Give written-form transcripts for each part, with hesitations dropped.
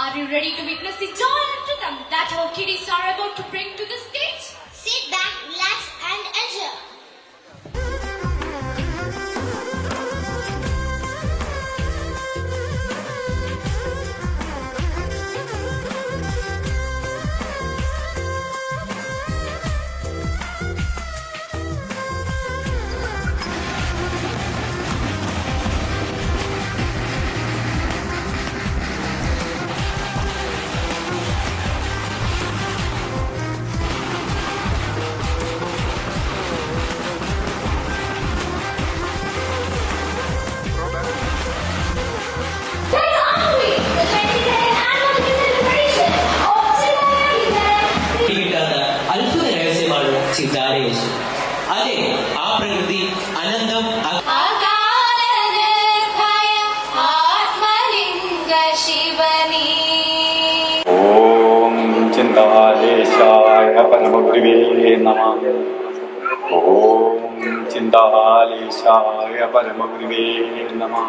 Are you ready to witness the joy and rhythm that our kiddies are about to bring to the stage? Sit back, relax and enjoy. അത്ഭുത രഹസ്യമാണ് ചിന്താലയേശു. അതെ, ആ പ്രകൃതി അനന്തം ഓം ചിന്താലേശായ പരമഗുരുവേ നമഃ. ഓം ചിന്താലേശായ പരമഗുരുവേ നമഃ.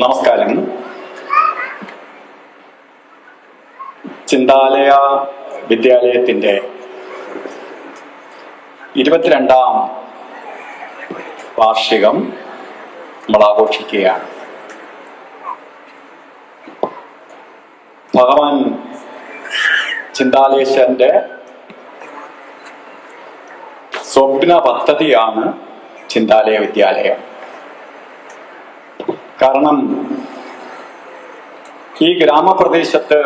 നമസ്കാരം. ചിന്താലയ വിദ്യാലയത്തിന്റെ 22ാം വാർഷികം നമ്മൾ ആഘോഷിക്കുകയാണ്. ഭഗവാൻ ചിന്താലേശന്റെ സ്വപ്ന പദ്ധതിയാണ് ചിന്താലയ വിദ്യാലയം. കാരണം ഈ ഗ്രാമപ്രദേശത്ത്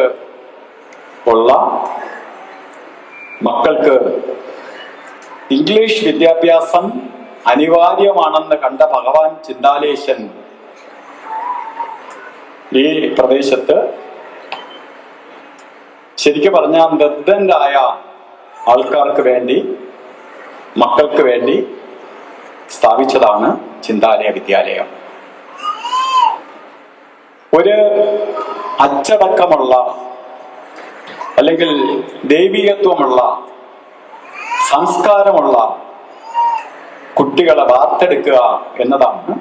ഉള്ള മക്കൾക്ക് ഇംഗ്ലീഷ് വിദ്യാഭ്യാസം അനിവാര്യമാണെന്ന് കണ്ട ഭഗവാൻ ചിന്താലേശൻ ഈ പ്രദേശത്ത് ശരിക്കും പറഞ്ഞാൽ നിർദ്ധനരായ ആൾക്കാർക്ക് വേണ്ടി, മക്കൾക്ക് വേണ്ടി സ്ഥാപിച്ചതാണ് ചിന്താലയ വിദ്യാലയം. ഒരു അച്ചടക്കമുള്ള അല്ലെങ്കിൽ ദൈവികത്വമുള്ള സംസ്കാരമുള്ള കുട്ടികളെ വാർത്തെടുക്കുക എന്നതാണ്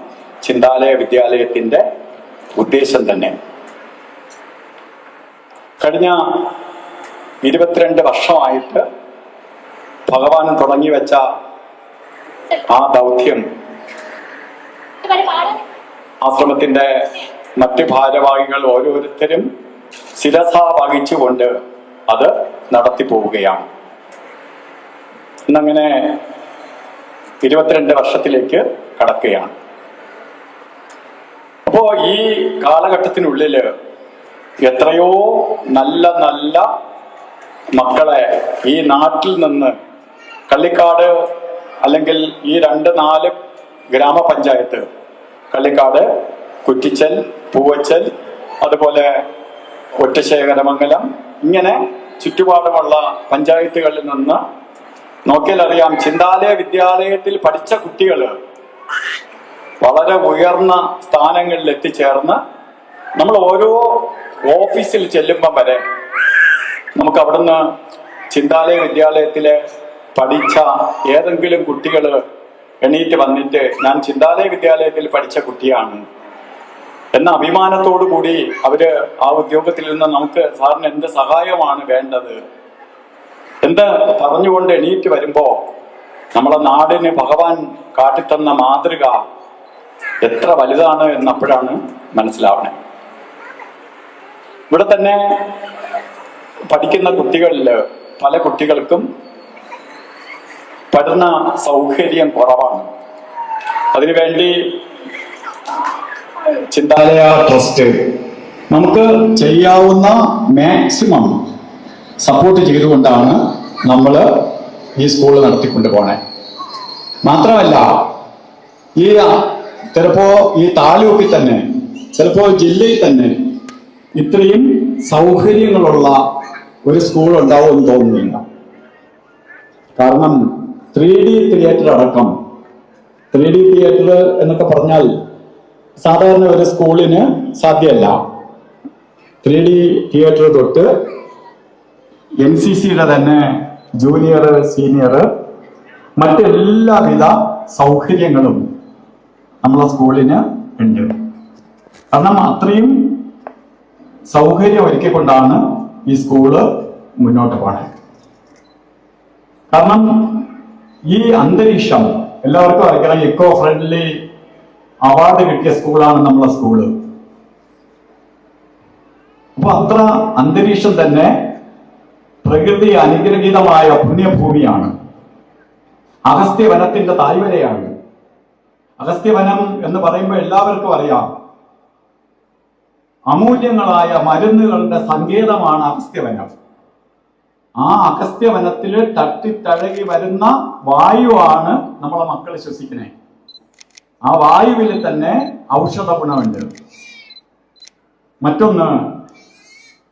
ചിന്താലയ വിദ്യാലയത്തിന്റെ ഉദ്ദേശം തന്നെ. കഴിഞ്ഞ 22 വർഷമായിട്ട് ഭഗവാൻ തുടങ്ങി വെച്ച ആ ദൗത്യം ആശ്രമത്തിന്റെ മറ്റ് ഭാരവാഹികൾ ഓരോരുത്തരും ശിരസാ വഹിച്ചുകൊണ്ട് അത് നടത്തിപ്പോവുകയാണ്. ഇന്നങ്ങനെ 22 വർഷത്തിലേക്ക് കടക്കുകയാണ്. അപ്പോ ഈ കാലഘട്ടത്തിനുള്ളില് എത്രയോ നല്ല നല്ല മക്കളെ ഈ നാട്ടിൽ നിന്ന് കള്ളിക്കാട് അല്ലെങ്കിൽ ഈ 2-4 ഗ്രാമപഞ്ചായത്ത്, കള്ളിക്കാട്, കുറ്റിച്ചൽ, പൂവച്ചൽ, അതുപോലെ ഒറ്റശേഖരമംഗലം, ഇങ്ങനെ ചുറ്റുപാടുമുള്ള പഞ്ചായത്തുകളിൽ നിന്ന് നോക്കിയാൽ അറിയാം, ചിന്താലയ വിദ്യാലയത്തിൽ പഠിച്ച കുട്ടികൾ വളരെ ഉയർന്ന സ്ഥാനങ്ങളിൽ എത്തിച്ചേർന്ന് നമ്മൾ ഓരോ ഓഫീസിൽ ചെല്ലുമ്പം വരെ നമുക്ക് അവിടുന്ന് ചിന്താലയ വിദ്യാലയത്തിലെ പഠിച്ച ഏതെങ്കിലും കുട്ടികൾ എണീറ്റ് വന്നിട്ട് ഞാൻ ചിന്താലയ വിദ്യാലയത്തിൽ പഠിച്ച കുട്ടിയാണ് എന്ന അഭിമാനത്തോടു കൂടി അവര് ആ ഉദ്യോഗത്തിൽ നിന്ന് നമുക്ക് സാറിന് എന്ത് സഹായമാണ് വേണ്ടത് എന്ന് പറഞ്ഞുകൊണ്ട് എണീറ്റ് വരുമ്പോ നമ്മളെ നാടിന് ഭഗവാൻ കാട്ടിത്തന്ന മാതൃക എത്ര വലുതാണ് എന്നപ്പോഴാണ് മനസ്സിലാവണേ. ഇവിടെ തന്നെ പഠിക്കുന്ന കുട്ടികളില് പല കുട്ടികൾക്കും പഠന സൗകര്യം കുറവാണ്. അതിനുവേണ്ടി ചിന്താലയ ട്രസ്റ്റ് നമുക്ക് ചെയ്യാവുന്ന മാക്സിമം സപ്പോർട്ട് ചെയ്തുകൊണ്ടാണ് നമ്മൾ ഈ സ്കൂൾ നടത്തിക്കൊണ്ട് പോണേ. മാത്രമല്ല, ഈ ചിലപ്പോ ഈ താലൂക്കിൽ തന്നെ, ചിലപ്പോ ജില്ലയിൽ തന്നെ ഇത്രയും സൗകര്യങ്ങളുള്ള ഒരു സ്കൂൾ ഉണ്ടാവുമെന്ന് തോന്നുന്നില്ല. കാരണം 3D തിയേറ്റർ അടക്കം, 3D തിയേറ്റർ എന്നൊക്കെ പറഞ്ഞാൽ സാധാരണ ഒരു സ്കൂളിന് സാധ്യമല്ല. 3D തിയേറ്റർ തൊട്ട് NCCയുടെ തന്നെ ജൂനിയർ, സീനിയർ, മറ്റെല്ലാവിധ സൗകര്യങ്ങളും നമ്മളെ സ്കൂളിന് ഉണ്ട്. കാരണം അത്രയും സൗകര്യം ഒരുക്കിക്കൊണ്ടാണ് ഈ സ്കൂള് മുന്നോട്ട് പോണത്. കാരണം ഈ അന്തരീക്ഷം എല്ലാവർക്കും അറിയാം, ഇക്കോ ഫ്രണ്ട്ലി അവാർഡ് കിട്ടിയ സ്കൂളാണ് നമ്മളെ സ്കൂള്. അപ്പൊ അത്ര അന്തരീക്ഷം തന്നെ പ്രകൃതി അനുഗ്രഹീതമായ പുണ്യഭൂമിയാണ്. അഗസ്ത്യവനത്തിന്റെ തായ്വരയാണ്. അഗസ്ത്യവനം എന്ന് പറയുമ്പോൾ എല്ലാവർക്കും അറിയാം, അമൂല്യങ്ങളായ മരുന്നുകളുടെ സങ്കേതമാണ് അഗസ്ത്യവനം. ആ അഗസ്ത്യവനത്തിൽ തട്ടിത്തഴകി വരുന്ന വായുവാണ് നമ്മളെ മക്കൾ ശ്വസിക്കുന്നത്. ആ വായുവിൽ തന്നെ ഔഷധ ഗുണമുണ്ട്. മറ്റൊന്ന്,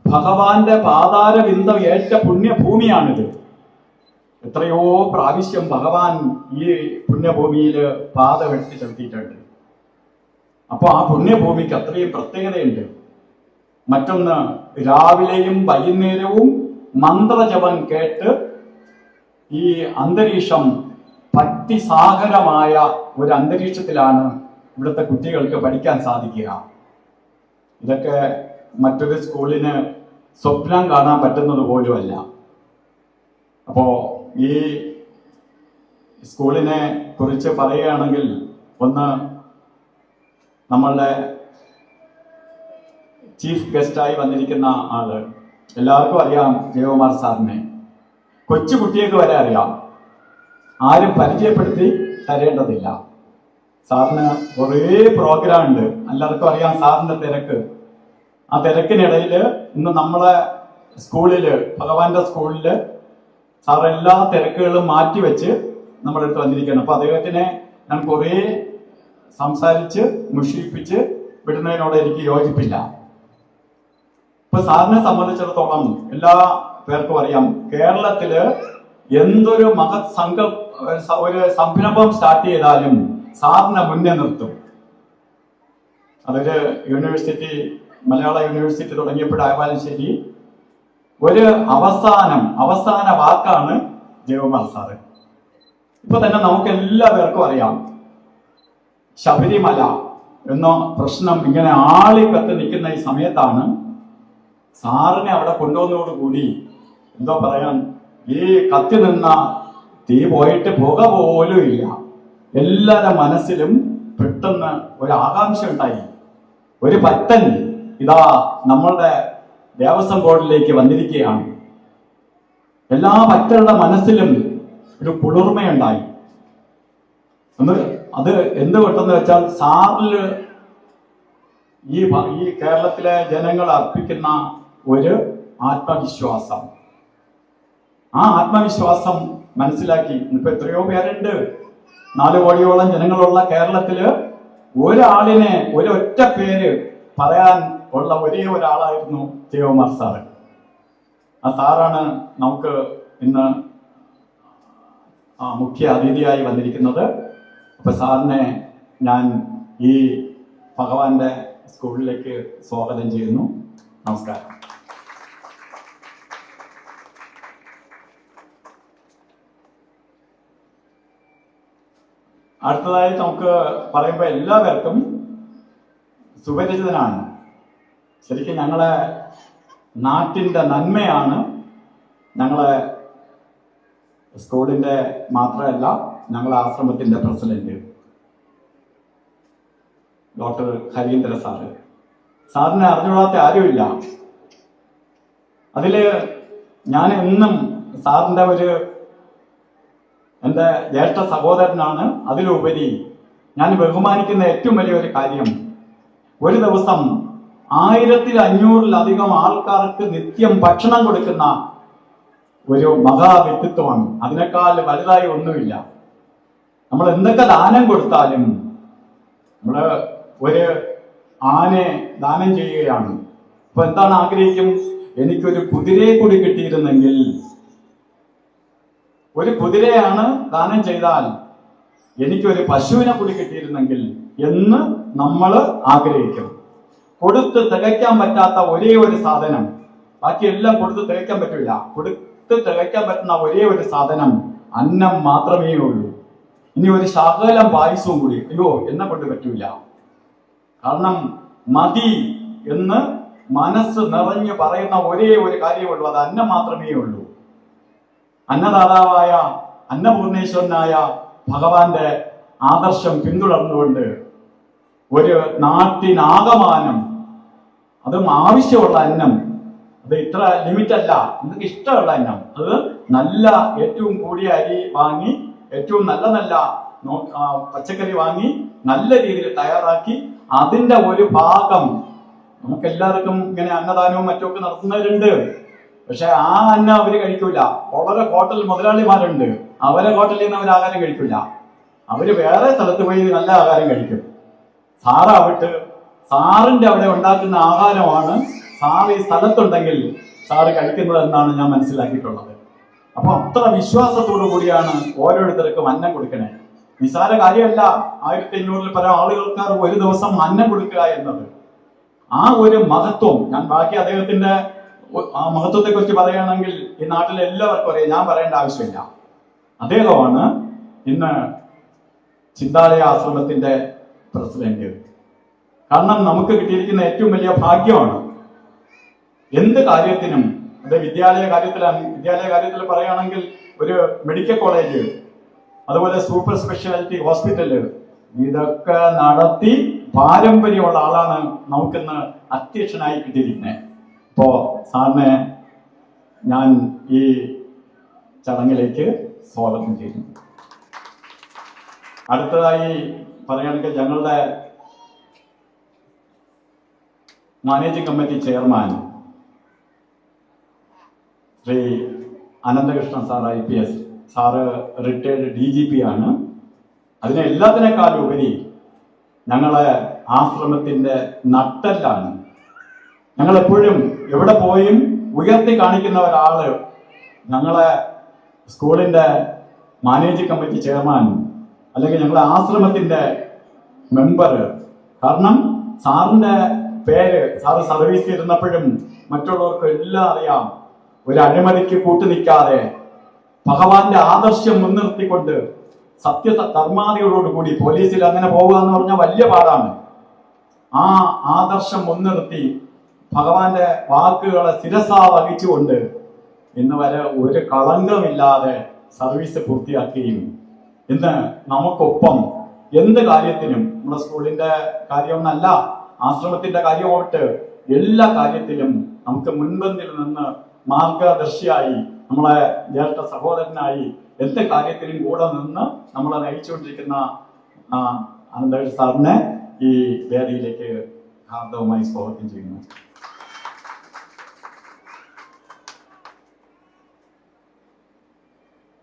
ഭഗവാന്റെ പാതാരബിന്ദം ഏറ്റ പുണ്യഭൂമിയാണിത്. എത്രയോ പ്രാവശ്യം ഭഗവാൻ ഈ പുണ്യഭൂമിയിൽ പാത വെട്ടി ചെലുത്തിയിട്ടുണ്ട്. അപ്പൊ ആ പുണ്യഭൂമിക്ക് അത്രയും പ്രത്യേകതയുണ്ട്. മറ്റൊന്ന്, രാവിലെയും വൈകുന്നേരവും മന്ത്രജപം കേട്ട് ഈ അന്തരീക്ഷം ഭക്തിസാഗരമായ ഒരു അന്തരീക്ഷത്തിലാണ് ഇവിടുത്തെ കുട്ടികൾക്ക് പഠിക്കാൻ സാധിക്കുക. ഇതൊക്കെ മറ്റൊരു സ്കൂളിന് സ്വപ്നം കാണാൻ പറ്റുന്നത് പോലുമല്ല. അപ്പോ ഈ സ്കൂളിനെ കുറിച്ച് പറയുകയാണെങ്കിൽ, ഒന്ന്, നമ്മളുടെ ചീഫ് ഗസ്റ്റായി വന്നിരിക്കുന്ന ആള് എല്ലാവർക്കും അറിയാം, ജയകുമാർ സാറിനെ. കൊച്ചു കുട്ടികൾക്ക് വരെ അറിയാം, ആരും പരിചയപ്പെടുത്തി തരേണ്ടതില്ല. സാറിന് കുറേ പ്രോഗ്രാം ഉണ്ട്, എല്ലാവർക്കും അറിയാം സാറിന്റെ തിരക്ക്. ആ തിരക്കിനിടയിൽ ഇന്ന് നമ്മളെ സ്കൂളില്, ഭഗവാന്റെ സ്കൂളില് സാർ എല്ലാ തിരക്കുകളും മാറ്റിവെച്ച് നമ്മുടെ അടുത്ത് വന്നിരിക്കുകയാണ്. അപ്പൊ അദ്ദേഹത്തിനെ ഞാൻ കുറേ സംസാരിച്ച് മുഷിപ്പിച്ച് വിടുന്നതിനോട് എനിക്ക് യോജിപ്പില്ല. ഇപ്പൊ സാറിനെ സംബന്ധിച്ചിടത്തോളം എല്ലാ പേർക്കും അറിയാം, കേരളത്തില് എന്തൊരു മഹത് ഒരു സംരംഭം സ്റ്റാർട്ട് ചെയ്താലും സാറിനെ മുന്നേ നിർത്തും. അതൊരു യൂണിവേഴ്സിറ്റി, മലയാള യൂണിവേഴ്സിറ്റി തുടങ്ങിയപ്പോഴായാലും ശരി, ഒരു അവസാന വാക്കാണ് ജയകുമാർ സാറ്. ഇപ്പൊ തന്നെ നമുക്ക് എല്ലാവർക്കും അറിയാം, ശബരിമല എന്ന പ്രശ്നം ഇങ്ങനെ ആളിക്കത്ത് നിൽക്കുന്ന ഈ സമയത്താണ് സാറിനെ അവിടെ കൊണ്ടുവന്നതോടുകൂടി എന്തോ പറയാൻ, ഈ കത്തി നിന്ന തീ പോയിട്ട് പുക പോലും ഇല്ല. എല്ലാവരുടെ മനസ്സിലും പെട്ടെന്ന് ഒരു ആകാംക്ഷ ഉണ്ടായി. ഒരു ഭക്തൻ ഇതാ നമ്മളുടെ ദേവസ്വം ബോർഡിലേക്ക് വന്നിരിക്കുകയാണ്. എല്ലാ ഭക്തരുടെ മനസ്സിലും ഒരു കുളിർമയുണ്ടായി. അത് എന്തുകൊണ്ടെന്ന് വെച്ചാൽ, സാറിൽ ഈ കേരളത്തിലെ ജനങ്ങൾ അർപ്പിക്കുന്ന ഒരു ആത്മവിശ്വാസം, ആ ആത്മവിശ്വാസം മനസ്സിലാക്കി. ഇപ്പൊ എത്രയോ പേരുണ്ട്, 4 കോടിയോളം ജനങ്ങളുള്ള കേരളത്തില് ഒരാളിനെ, ഒരൊറ്റ പേര് പറയാൻ ഉള്ള ഒരേ ഒരാളായിരുന്നു ജയകുമാർ സാറ്. ആ സാറാണ് നമുക്ക് ഇന്ന് മുഖ്യ അതിഥിയായി വന്നിരിക്കുന്നത്. അപ്പൊ സാറിനെ ഞാൻ ഈ ഭഗവാന്റെ സ്കൂളിലേക്ക് സ്വാഗതം ചെയ്യുന്നു. നമസ്കാരം. അടുത്തതായി നമുക്ക് പറയുമ്പോൾ എല്ലാവർക്കും സുപരിചിതനാണ്. ശരിക്കും ഞങ്ങളെ നാട്ടിൻ്റെ നന്മയാണ് ഞങ്ങളെ സ്കൂളിൻ്റെ മാത്രമല്ല ഞങ്ങളെ ആശ്രമത്തിൻ്റെ പ്രസിഡന്റ് ഡോക്ടർ ഹരീന്ദ്ര സാറ്. സാറിനെ അറിഞ്ഞുകൂടാത്ത ആരുമില്ല. അതില് ഞാൻ എന്നും സാറിൻ്റെ എൻ്റെ ജ്യേഷ്ഠ സഹോദരനാണ്. അതിലുപരി ഞാൻ ബഹുമാനിക്കുന്ന ഏറ്റവും വലിയൊരു കാര്യം, ഒരു ദിവസം 1500-ലധികം ആൾക്കാർക്ക് നിത്യം ഭക്ഷണം കൊടുക്കുന്ന ഒരു മഹാവ്യക്തിത്വമാണ്. അതിനേക്കാൾ വലുതായി ഒന്നുമില്ല. നമ്മൾ എന്തൊക്കെ ദാനം കൊടുത്താലും, നമ്മള് ഒരു ആനയെ ദാനം ചെയ്യുകയാണ്. അപ്പൊ എന്താണ് ആഗ്രഹിക്കും? എനിക്കൊരു കുതിരയെ കൂടി കിട്ടിയിരുന്നെങ്കിൽ, ഒരു കുതിരയാണ് ദാനം ചെയ്താൽ എനിക്കൊരു പശുവിനെ കൂടി കിട്ടിയിരുന്നെങ്കിൽ എന്ന് നമ്മൾ ആഗ്രഹിക്കും. കൊടുത്ത് തികയ്ക്കാൻ പറ്റാത്ത ഒരേ ഒരു സാധനം, ബാക്കിയെല്ലാം കൊടുത്ത് തികയ്ക്കാൻ പറ്റില്ല, കൊടുത്ത് തികയ്ക്കാൻ പറ്റുന്ന ഒരേ ഒരു സാധനം അന്നം മാത്രമേ ഉള്ളൂ. ഇനി ഒരു ശകലം പായസവും കൂടി, അയ്യോ എന്നെ കൊണ്ട് പറ്റൂല. കാരണം മതി എന്ന് മനസ്സ് നിറഞ്ഞു പറയുന്ന ഒരേ ഒരു കാര്യമുള്ളൂ, അത് അന്നം മാത്രമേ ഉള്ളൂ. അന്നദാതാവായ അന്നപൂർണേശ്വരനായ ഭഗവാന്റെ ആദർശം പിന്തുടർന്നുകൊണ്ട് ഒരു നാട്ടിനാകമാനം, അതും ആവശ്യമുള്ള അന്നം, അത് ഇത്ര ലിമിറ്റ് അല്ല, നിങ്ങൾക്ക് ഇഷ്ടമുള്ള അന്നം, അത് നല്ല ഏറ്റവും കൂടിയ അരി വാങ്ങി ഏറ്റവും നല്ല നല്ല പച്ചക്കറി വാങ്ങി നല്ല രീതിയിൽ തയ്യാറാക്കി അതിന്റെ ഒരു ഭാഗം നമുക്ക് എല്ലാവർക്കും ഇങ്ങനെ അന്നദാനവും മറ്റുമൊക്കെ നടത്തുന്നവരുണ്ട്. പക്ഷെ ആ അന്നം അവര് കഴിക്കൂല. വളരെ ഹോട്ടൽ മുതലാളിമാരുണ്ട്, അവരെ ഹോട്ടലിൽ നിന്ന് അവർ ആഹാരം കഴിക്കില്ല. അവര് വേറെ സ്ഥലത്ത് പോയി നല്ല ആഹാരം കഴിക്കും. സാറാവട്ടെ, സാറിന്റെ അവിടെ ഉണ്ടാക്കുന്ന ആഹാരമാണ് സാറ് ഈ സ്ഥലത്തുണ്ടെങ്കിൽ സാറ് കഴിക്കുന്നത് എന്നാണ് ഞാൻ മനസ്സിലാക്കിയിട്ടുള്ളത്. അപ്പൊ അത്ര വിശ്വാസത്തോടു കൂടിയാണ് ഓരോരുത്തർക്കും അന്നം കൊടുക്കണേ. നിസാര കാര്യമല്ല 1500 പല ആളുകൾക്ക് ഒരു ദിവസം അന്നം കൊടുക്കുക എന്നത്. ആ ഒരു മഹത്വം, ഞാൻ ബാക്കി അദ്ദേഹത്തിന്റെ ആ മഹത്വത്തെ കുറിച്ച് പറയുകയാണെങ്കിൽ ഈ നാട്ടിലെ എല്ലാവർക്കും അറിയാം, ഞാൻ പറയേണ്ട ആവശ്യമില്ല. അദ്ദേഹമാണ് ഇന്ന് ചിന്താലയ ആശ്രമത്തിന്റെ പ്രസിഡന്റ്. കാരണം നമുക്ക് കിട്ടിയിരിക്കുന്ന ഏറ്റവും വലിയ ഭാഗ്യമാണ്. എന്ത് കാര്യത്തിനും, അത് വിദ്യാലയ കാര്യത്തിൽ പറയുകയാണെങ്കിൽ ഒരു മെഡിക്കൽ കോളേജ്, അതുപോലെ സൂപ്പർ സ്പെഷ്യാലിറ്റി ഹോസ്പിറ്റല്, ഇതൊക്കെ നടത്തി പാരമ്പര്യമുള്ള ആളാണ് നമുക്കിന്ന് അധ്യക്ഷനായി കിട്ടിയിരിക്കുന്നത്. ഇപ്പോ സാറിനെ ഞാൻ ഈ ചടങ്ങിലേക്ക് സ്വാഗതം ചെയ്യുന്നു. അടുത്തതായി പറയുകയാണെങ്കിൽ ഞങ്ങളുടെ managing committee chairman Shri Ananthakrishnan sir IPS sir retired DGP ആണ്. അതിനെ എല്ലാത്തിനേക്കാളും ഉപരി ഞങ്ങളെ ആശ്രമത്തിന്റെ നട്ടെല്ലാണ്. ഞങ്ങളെപ്പോഴും എവിടെ പോയും ഉയർത്തി കാണിക്കുന്ന ഒരാള് ഞങ്ങളെ സ്കൂളിന്റെ മാനേജിംഗ് കമ്മിറ്റി ചെയർമാൻ, അല്ലെങ്കിൽ ഞങ്ങളെ ആശ്രമത്തിന്റെ മെമ്പർ. കാരണം സാറിന്റെ പേര്, സാറ് സർവീസ് ഇരുന്നപ്പോഴും മറ്റുള്ളവർക്ക് എല്ലാം അറിയാം. ഒരു അഴിമതിക്ക് കൂട്ടുനിൽക്കാതെ ഭഗവാന്റെ ആദർശം മുൻനിർത്തിക്കൊണ്ട് സത്യധർമാദികളോടുകൂടി, പോലീസിൽ അങ്ങനെ പോകുക എന്ന് പറഞ്ഞാൽ വലിയ പാടാണ്. ആ ആദർശം മുൻനിർത്തി ഭഗവാന്റെ വാക്കുകളെ ശിരസാ വഹിച്ചുകൊണ്ട് ഇന്ന് വരെ ഒരു കളങ്കമില്ലാതെ സർവീസ് പൂർത്തിയാക്കുകയും ഇന്ന് നമുക്കൊപ്പം എന്ത് കാര്യത്തിനും, നമ്മുടെ സ്കൂളിന്റെ കാര്യമൊന്നല്ല, ആശ്രമത്തിന്റെ കാര്യമാവട്ടെ, എല്ലാ കാര്യത്തിലും നമുക്ക് മുൻപന്തിൽ നിന്ന് മാർഗദർശിയായി, നമ്മളെ ജ്യേഷ്ഠ സഹോദരനായി എന്ത് കാര്യത്തിലും കൂടെ നിന്ന് നമ്മളെ നയിച്ചുകൊണ്ടിരിക്കുന്ന അനന്തകൃഷ്ണൻ സാറിനെ ഈ വേദിയിലേക്ക് ഹാർദവമായി സ്വാഗതം ചെയ്യുന്നു.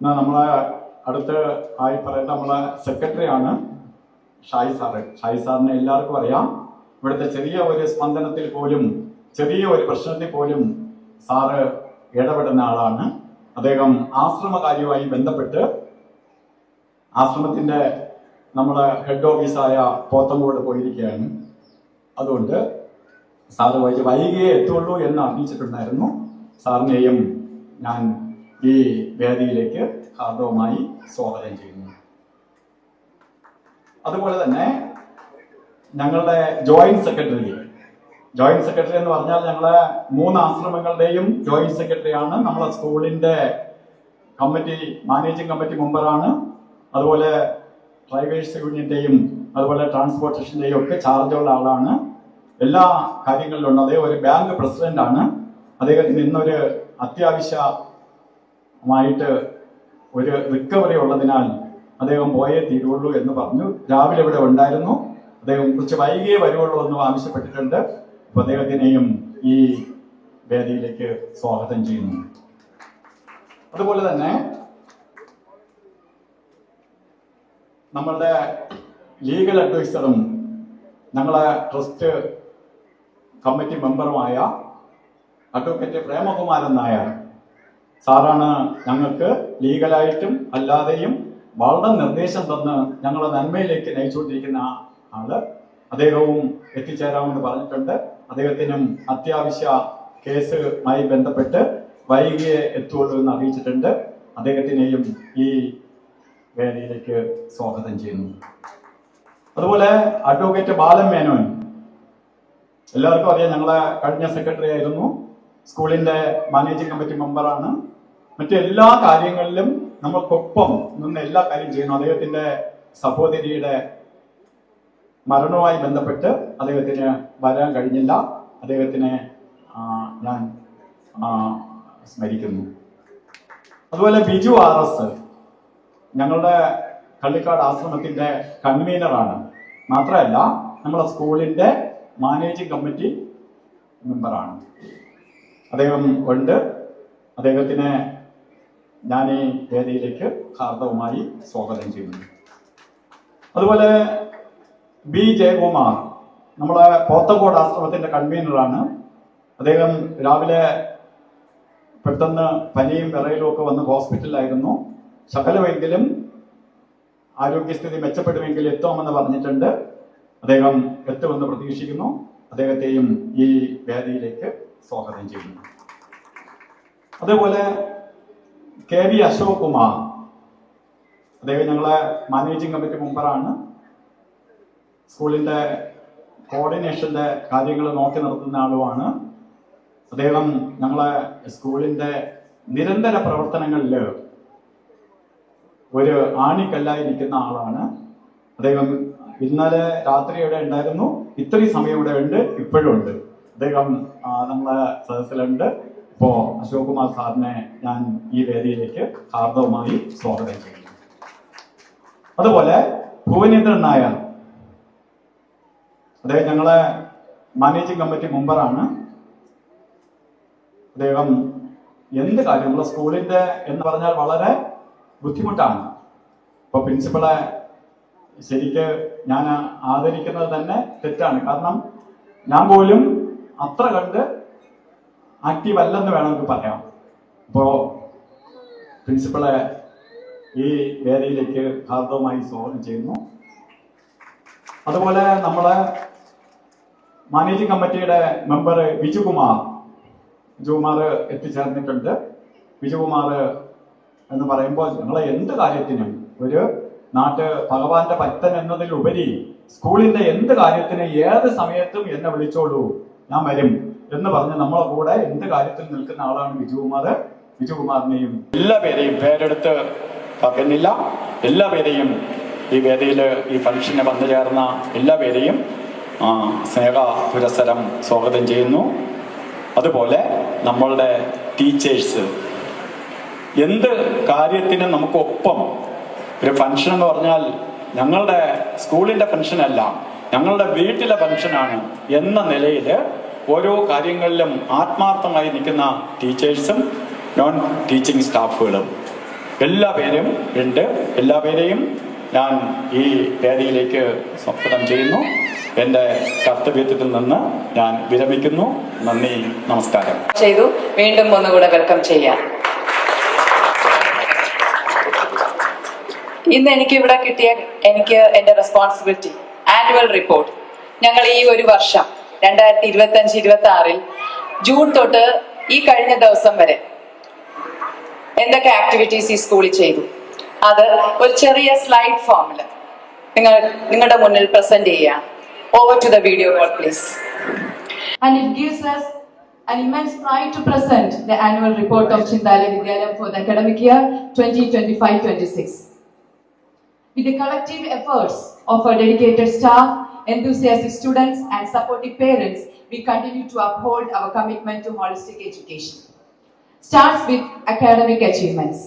നമ്മളെ അടുത്ത് ആയി പറയുന്ന നമ്മളെ സെക്രട്ടറി ആണ് ഷായി സാറ്. ഷായി സാറിനെ എല്ലാവർക്കും അറിയാം. ഇവിടുത്തെ ചെറിയ ഒരു സ്പന്ദനത്തിൽ പോലും, ചെറിയ ഒരു പ്രശ്നത്തിൽ പോലും സാറ് ഇടപെടുന്ന ആളാണ്. അദ്ദേഹം ആശ്രമകാര്യവുമായി ബന്ധപ്പെട്ട് ആശ്രമത്തിന്റെ നമ്മുടെ ഹെഡ് ഓഫീസായ പോത്തങ്കോട് പോയിരിക്കുകയാണ്. അതുകൊണ്ട് സാറ് വൈകിയേ എത്തുള്ളൂ എന്ന് അറിയിച്ചിട്ടുണ്ടായിരുന്നു. സാറിനെയും ഞാൻ ഈ വേദിയിലേക്ക് ഹാർദവമായി സ്വാഗതം ചെയ്യുന്നു. അതുപോലെ തന്നെ ഞങ്ങളുടെ ജോയിന്റ് സെക്രട്ടറി എന്ന് പറഞ്ഞാൽ ഞങ്ങളെ 3 ആശ്രമങ്ങളുടെയും ജോയിന്റ് സെക്രട്ടറിയാണ്. നമ്മളെ സ്കൂളിന്റെ കമ്മിറ്റി, മാനേജിംഗ് കമ്മിറ്റി മെമ്പറാണ്. അതുപോലെ ഡ്രൈവേഴ്സ് യൂണിയന്റെയും അതുപോലെ ട്രാൻസ്പോർട്ടേഷന്റെയും ഒക്കെ ചാർജുള്ള ആളാണ്. എല്ലാ കാര്യങ്ങളിലുണ്ട്. അദ്ദേഹം ഒരു ബാങ്ക് പ്രസിഡന്റ് ആണ്. അദ്ദേഹത്തിന് ഇന്നൊരു അത്യാവശ്യമായിട്ട് ഒരു റിക്കവറി ഉള്ളതിനാൽ അദ്ദേഹം പോയേ തീരുള്ളൂ എന്ന് പറഞ്ഞു. രാവിലെ ഇവിടെ ഉണ്ടായിരുന്നു. അദ്ദേഹം കുറച്ച് വൈകിയേ വരുവുള്ളൂ എന്നും ആവശ്യപ്പെട്ടിട്ടുണ്ട്. അപ്പൊ അദ്ദേഹത്തിനെയും ഈ വേദിയിലേക്ക് സ്വാഗതം ചെയ്യുന്നു. അതുപോലെ തന്നെ നമ്മളുടെ ലീഗൽ അഡ്വൈസറും ഞങ്ങളെ ട്രസ്റ്റ് കമ്മിറ്റി മെമ്പറുമായ അഡ്വക്കേറ്റ് പ്രേമകുമാരൻ നായർ സാറാണ് ഞങ്ങൾക്ക് ലീഗലായിട്ടും അല്ലാതെയും വളരെ നിർദ്ദേശം തന്ന് ഞങ്ങളെ നന്മയിലേക്ക് നയിച്ചുകൊണ്ടിരിക്കുന്ന ആള്. അദ്ദേഹവും എത്തിച്ചേരാമെന്ന് പറഞ്ഞിട്ടുണ്ട്. അദ്ദേഹത്തിനും അത്യാവശ്യ കേസുമായി ബന്ധപ്പെട്ട് വൈകിയേ എത്തുള്ളൂ എന്ന് അറിയിച്ചിട്ടുണ്ട്. അദ്ദേഹത്തിനെയും ഈ വേദിയിലേക്ക് സ്വാഗതം ചെയ്യുന്നു. അതുപോലെ അഡ്വക്കേറ്റ് ബാലൻ മേനോൻ എല്ലാവർക്കും അറിയാം, ഞങ്ങളെ കഴിഞ്ഞ സെക്രട്ടറി ആയിരുന്നു, സ്കൂളിന്റെ മാനേജിംഗ് കമ്മിറ്റി മെമ്പറാണ്. മറ്റെല്ലാ കാര്യങ്ങളിലും നമ്മൾക്കൊപ്പം നിന്ന് എല്ലാ കാര്യം ചെയ്യുന്നു. അദ്ദേഹത്തിന്റെ സഹോദരിയുടെ മരണവുമായി ബന്ധപ്പെട്ട് അദ്ദേഹത്തിന് വരാൻ കഴിഞ്ഞില്ല. അദ്ദേഹത്തിനെ ഞാൻ സ്മരിക്കുന്നു. അതുപോലെ ബിജു RS ഞങ്ങളുടെ കള്ളിക്കാട് ആശ്രമത്തിന്റെ കൺവീനറാണ്. മാത്രമല്ല നമ്മളെ സ്കൂളിന്റെ മാനേജിംഗ് കമ്മിറ്റി മെമ്പറാണ്. അദ്ദേഹം ഉണ്ട്. അദ്ദേഹത്തിനെ ഞാൻ ഈ വേദിയിലേക്ക് ഹാർദവുമായി സ്വാഗതം ചെയ്യുന്നു. അതുപോലെ ബി ജയകുമാർ നമ്മളെ പോത്തങ്കോട് ആശ്രമത്തിന്റെ കൺവീനറാണ്. അദ്ദേഹം രാവിലെ പെട്ടെന്ന് പനിയും വിറയലും ഒക്കെ വന്ന് ഹോസ്പിറ്റലിലായിരുന്നു. ശകലമെങ്കിലും ആരോഗ്യസ്ഥിതി മെച്ചപ്പെടുമെങ്കിൽ എത്തുമെന്ന് പറഞ്ഞിട്ടുണ്ട്. അദ്ദേഹം എത്തുമെന്ന് പ്രതീക്ഷിക്കുന്നു. അദ്ദേഹത്തെയും ഈ വേദിയിലേക്ക് സ്വാഗതം ചെയ്യുന്നു. അതേപോലെ KV അശോക് കുമാർ, അദ്ദേഹം ഞങ്ങളെ മാനേജിംഗ് കമ്മിറ്റി മെമ്പറാണ്. സ്കൂളിന്റെ കോർഡിനേഷന്റെ കാര്യങ്ങൾ നോക്കി നടത്തുന്ന ആളുമാണ്. അദ്ദേഹം ഞങ്ങളെ സ്കൂളിന്റെ നിരന്തര പ്രവർത്തനങ്ങളിൽ ഒരു ആണിക്കല്ലായി നിൽക്കുന്ന ആളാണ്. അദ്ദേഹം ഇന്നലെ രാത്രി ഇവിടെ ഉണ്ടായിരുന്നു, ഇത്രയും സമയം ഇവിടെ ഉണ്ട്, ഇപ്പോഴും ഉണ്ട്. അദ്ദേഹം നമ്മളെ സദസ്സിലുണ്ട്. ഇപ്പോ അശോക് കുമാർ സാറിനെ ഞാൻ ഈ വേദിയിലേക്ക് ഹാർദവുമായി സ്വാഗതം ചെയ്യുന്നു. അതുപോലെ ഭുവനേന്ദ്രൻ നായർ, അദ്ദേഹം ഞങ്ങളെ മാനേജിംഗ് കമ്മിറ്റി മെമ്പറാണ്. അദ്ദേഹം എന്ത് കാര്യം നമ്മളെ സ്കൂളിന്റെ എന്ന് പറഞ്ഞാൽ വളരെ ബുദ്ധിമുട്ടാണ്. ഇപ്പൊ പ്രിൻസിപ്പളെ ശരിക്ക് ഞാൻ ആദരിക്കുന്നത് തന്നെ തെറ്റാണ്. കാരണം ഞാൻ പോലും അത്ര കണ്ട് ആക്റ്റീവ് അല്ലെന്ന് വേണമെങ്കിൽ പറയാം. ഇപ്പോ പ്രിൻസിപ്പളെ ഈ വേദിയിലേക്ക് ഹാർദവുമായി സ്വാഗതം ചെയ്യുന്നു. അതുപോലെ നമ്മളെ മാനേജിംഗ് കമ്മിറ്റിയുടെ മെമ്പർ ബിജുകുമാർ എത്തിച്ചേർന്നിട്ടുണ്ട്. ബിജുകുമാർ എന്ന് പറയുമ്പോൾ ഞങ്ങളെ എന്ത് കാര്യത്തിനും ഒരു ഭഗവാന്റെ ഭക്തൻ എന്നതിലുപരി സ്കൂളിന്റെ എന്ത് കാര്യത്തിന് ഏത് സമയത്തും എന്നെ വിളിച്ചോളൂ, ഞാൻ വരും എന്ന് പറഞ്ഞ് നമ്മളെ കൂടെ എന്ത് കാര്യത്തിൽ നിൽക്കുന്ന ആളാണ് ബിജുകുമാർ. ബിജുകുമാറിനെയും എല്ലാവരെയും പേരെടുത്ത് പറയുന്നില്ല, എല്ലാവരെയും ഈ വേദിയിൽ ഈ ഫംഗ്ഷന് വന്നു ചേർന്ന എല്ലാവരെയും സ്നേഹ പുരസ്സരം സ്വാഗതം ചെയ്യുന്നു. അതുപോലെ നമ്മളുടെ ടീച്ചേഴ്സ്, എന്ത് കാര്യത്തിനും നമുക്കൊപ്പം ഒരു ഫംഗ്ഷൻ എന്ന് പറഞ്ഞാൽ ഞങ്ങളുടെ സ്കൂളിന്റെ ഫംഗ്ഷനല്ല, ഞങ്ങളുടെ വീട്ടിലെ ഫംഗ്ഷനാണ് എന്ന നിലയിൽ ഓരോ കാര്യങ്ങളിലും ആത്മാർത്ഥമായി നിൽക്കുന്ന ടീച്ചേഴ്സും നോൺ ടീച്ചിങ് സ്റ്റാഫുകളും എല്ലാവരും ഉണ്ട്. എല്ലാവരെയും ഞാൻ ഈ വേദിയിലേക്ക് സ്വാഗതം ചെയ്യുന്നു. എൻ്റെ കർത്തവ്യത്തിൽ നിന്ന് ഞാൻ വിരമിക്കുന്നു. നന്ദി, നമസ്കാരം. ചെയ്തു വീണ്ടും ഒന്നുകൂടെ വെൽക്കം ചെയ്യാം. ഇന്ന് എനിക്ക് ഇവിടെ കിട്ടിയ എന്റെ റെസ്പോൺസിബിലിറ്റി ആനുവൽ റിപ്പോർട്ട്. ഞങ്ങൾ ഈ ഒരു വർഷം 2025-26 ജൂൺ തൊട്ട് ഈ കഴിഞ്ഞ ദിവസം വരെ എന്തൊക്കെ ആക്ടിവിറ്റീസ് ഈ സ്കൂളിൽ ചെയ്തു, അത് ഒരു ചെറിയ സ്ലൈഡ് ഫോമിൽ നിങ്ങളുടെ മുന്നിൽ പ്രസന്റ് ചെയ്യാം. Over to the video call, please. And it gives us an immense pride to present the annual report of Chindale Vidyalayam for the academic year 2025-26. With the collective efforts of our dedicated staff, enthusiastic students and supportive parents, we continue to uphold our commitment to holistic education. Starts with academic achievements.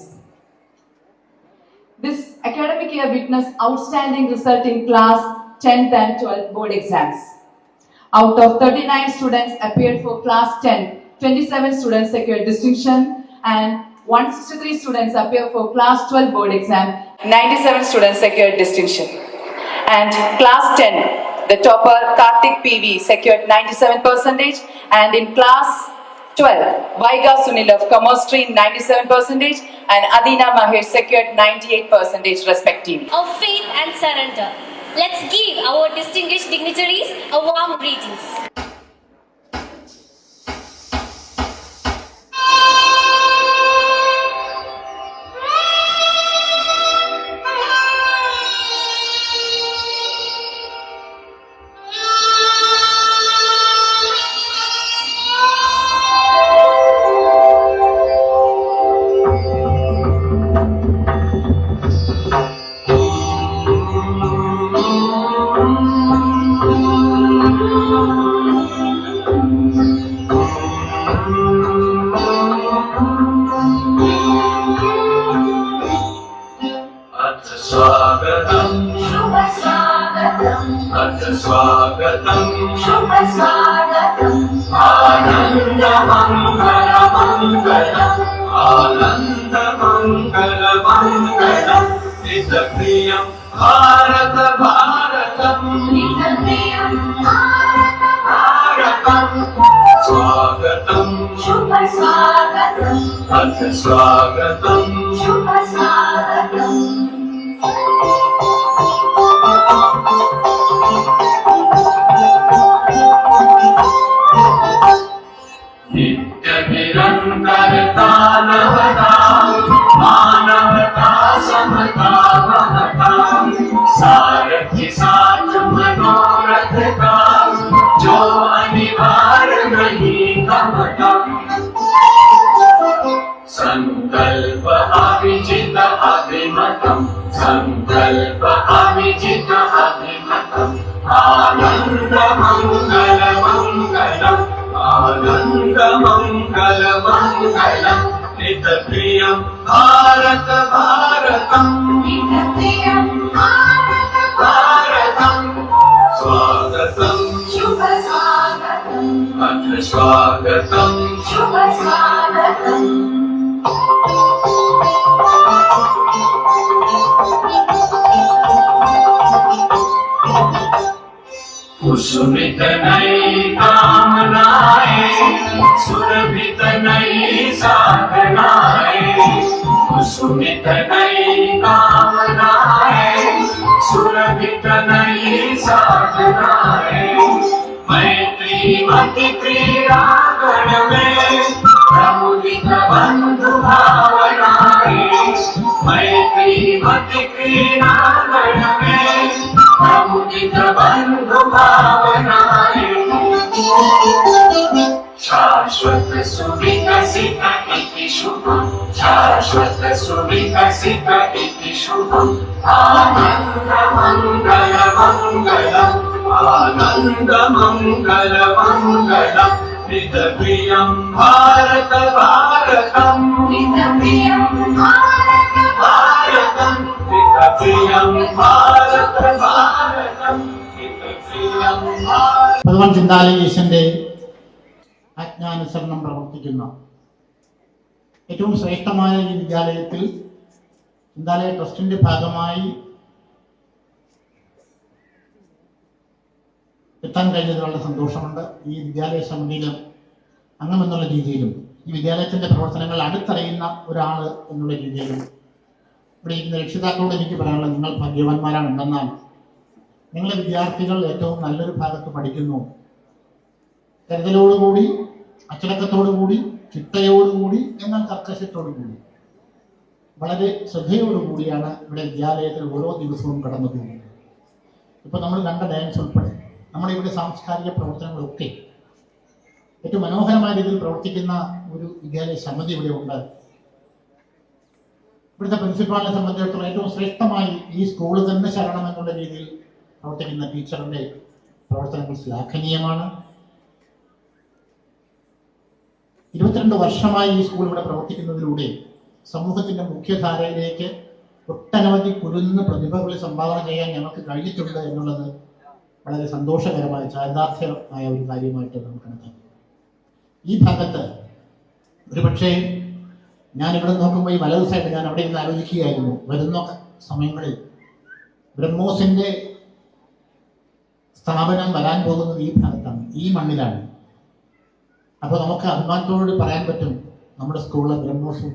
This academic year witnessed outstanding result in class 10th and 12th board exams. Out of 39 students appeared for class 10, 27 students secured distinction and 163 students appeared for class 12 board exam. 97 students secured distinction. And class 10, the topper Karthik PV secured 97%, and in class 12, Vaiga Sunil of Commerce Stream 97% and Adina Mahesh secured 98% respectively. Of faith and surrender. Let's give our distinguished dignitaries a warm greetings. स्वागतं शुभ स्वागतम् स्वागतं शुभ स्वागतम् आनन्दमङ्गलमङ्गलम् आनन्दमङ्गलमङ्गलम् निजप्रियं भारत भारतम् निजप्रियं भारतम् स्वागतं शुभ स्वागतम् स्वागतं शुभ स्वागतम् नित्यनिरन्तरता नवता मानवता समता महता सारथि साथ मनोरथ का जो अनिवार्य नहीं कमता संकल्प अविजित अभिमतम् संकल्प अविजित अभिमतम् आनन्दमङ्गलमङ्गलम् आनन्दमङ्गलमङ्गलम् निजप्रियं भारत भारतम् निजप्रियं भारतम् स्वागतं शुभ स्वागतम् अथ स्वागतं शुभ स्वागतम् कुसुमित नई कामनाएं सुरभित नई साधनाएं कुसुमित नई कामनाएं सुरभित नई साधनाएं मैत्री मति क्रीड़ागण में प्रमुदित बंधु भावनाएं मैत्री मति क्रीड़ागण में प्रमुदित बंधु भावनाएं शाश्वत सुविकसित इति शुभम् शाश्वत सुविकसित इति शुभम् आनन्दमङ्गलमङ्गलम् आनन्दमङ्गलमङ्गलम् निजप्रियं भारत भारतम् निजप्रियं भारतम् निजप्रियं भारत भारतम् निजप्रियं भारत ഭഗവാൻ ചിന്താലയേശന്റെ ആജ്ഞാനുസരണം പ്രവർത്തിക്കുന്ന ഏറ്റവും ശ്രേഷ്ഠമായ ഈ വിദ്യാലയത്തിൽ ചിന്താലയ ട്രസ്റ്റിന്റെ ഭാഗമായി എത്താൻ കഴിഞ്ഞത് വളരെ സന്തോഷമുണ്ട്. ഈ വിദ്യാലയ സമിതിയിൽ അംഗമെന്നുള്ള രീതിയിലും ഈ വിദ്യാലയത്തിന്റെ പ്രവർത്തനങ്ങൾ അടുത്തറിയുന്ന ഒരാൾ എന്നുള്ള രീതിയിലും ഇവിടെ ഇരിക്കുന്ന രക്ഷിതാക്കളോട് എനിക്ക് പറയാനുള്ളത്, നിങ്ങൾ ഭാഗ്യവാന്മാരാണ്. എന്നാൽ നിങ്ങളെ വിദ്യാർത്ഥികൾ ഏറ്റവും നല്ലൊരു ഭാഗത്ത് പഠിക്കുന്നു. കരുതലോടുകൂടി, അച്ചടക്കത്തോടുകൂടി, ചിട്ടയോടുകൂടി, എന്നാൽ കർക്കശത്തോടുകൂടി, വളരെ ശ്രദ്ധയോടുകൂടിയാണ് ഇവിടെ വിദ്യാലയത്തിൽ ഓരോ ദിവസവും കടന്നു പോകുന്നത്. ഇപ്പൊ നമ്മൾ കണ്ട ഡാൻസ് ഉൾപ്പെടെ നമ്മുടെ ഇവിടെ സാംസ്കാരിക പ്രവർത്തനങ്ങളൊക്കെ ഏറ്റവും മനോഹരമായ രീതിയിൽ പ്രവർത്തിക്കുന്ന ഒരു വിദ്യാലയ സമിതി ഇവിടെ ഉണ്ട്. ഇവിടുത്തെ പ്രിൻസിപ്പാളിനെ സംബന്ധിച്ചിടത്തോളം ഏറ്റവും ശ്രേഷ്ഠമായി ഈ സ്കൂൾ തന്നെ ശരണം എന്നുള്ള രീതിയിൽ പ്രവർത്തിക്കുന്ന ടീച്ചറിന്റെ പ്രവർത്തനങ്ങൾ ശ്ലാഘനീയമാണ്. 22 വർഷമായി ഈ സ്കൂൾ ഇവിടെ പ്രവർത്തിക്കുന്നതിലൂടെ സമൂഹത്തിന്റെ മുഖ്യധാരയിലേക്ക് ഒട്ടനവധി കുരുന്ന് പ്രതിഭകളെ സംഭാവന ചെയ്യാൻ ഞങ്ങൾക്ക് കഴിഞ്ഞിട്ടുണ്ട് എന്നുള്ളത് വളരെ സന്തോഷകരമായ ചാരിതാർത്ഥ്യമായ ഒരു കാര്യമായിട്ട് നമുക്ക് കണക്കാക്കാം. ഈ ഭാഗത്ത് ഒരുപക്ഷെ ഞാനിവിടെ നോക്കുമ്പോൾ ഈ വലതു സൈഡ് ഞാൻ അവിടെ ഇരുന്ന് ആലോചിക്കുകയായിരുന്നു, വരുന്ന സമയങ്ങളിൽ ബ്രഹ്മോസിന്റെ സ്ഥാപനം വരാൻ പോകുന്നത് ഈ ഭാഗത്താണ്, ഈ മണ്ണിലാണ്. അപ്പോൾ നമുക്ക് അഭിമാനത്തോട് പറയാൻ പറ്റും, നമ്മുടെ സ്കൂളിലെ ബ്രഹ്മോസും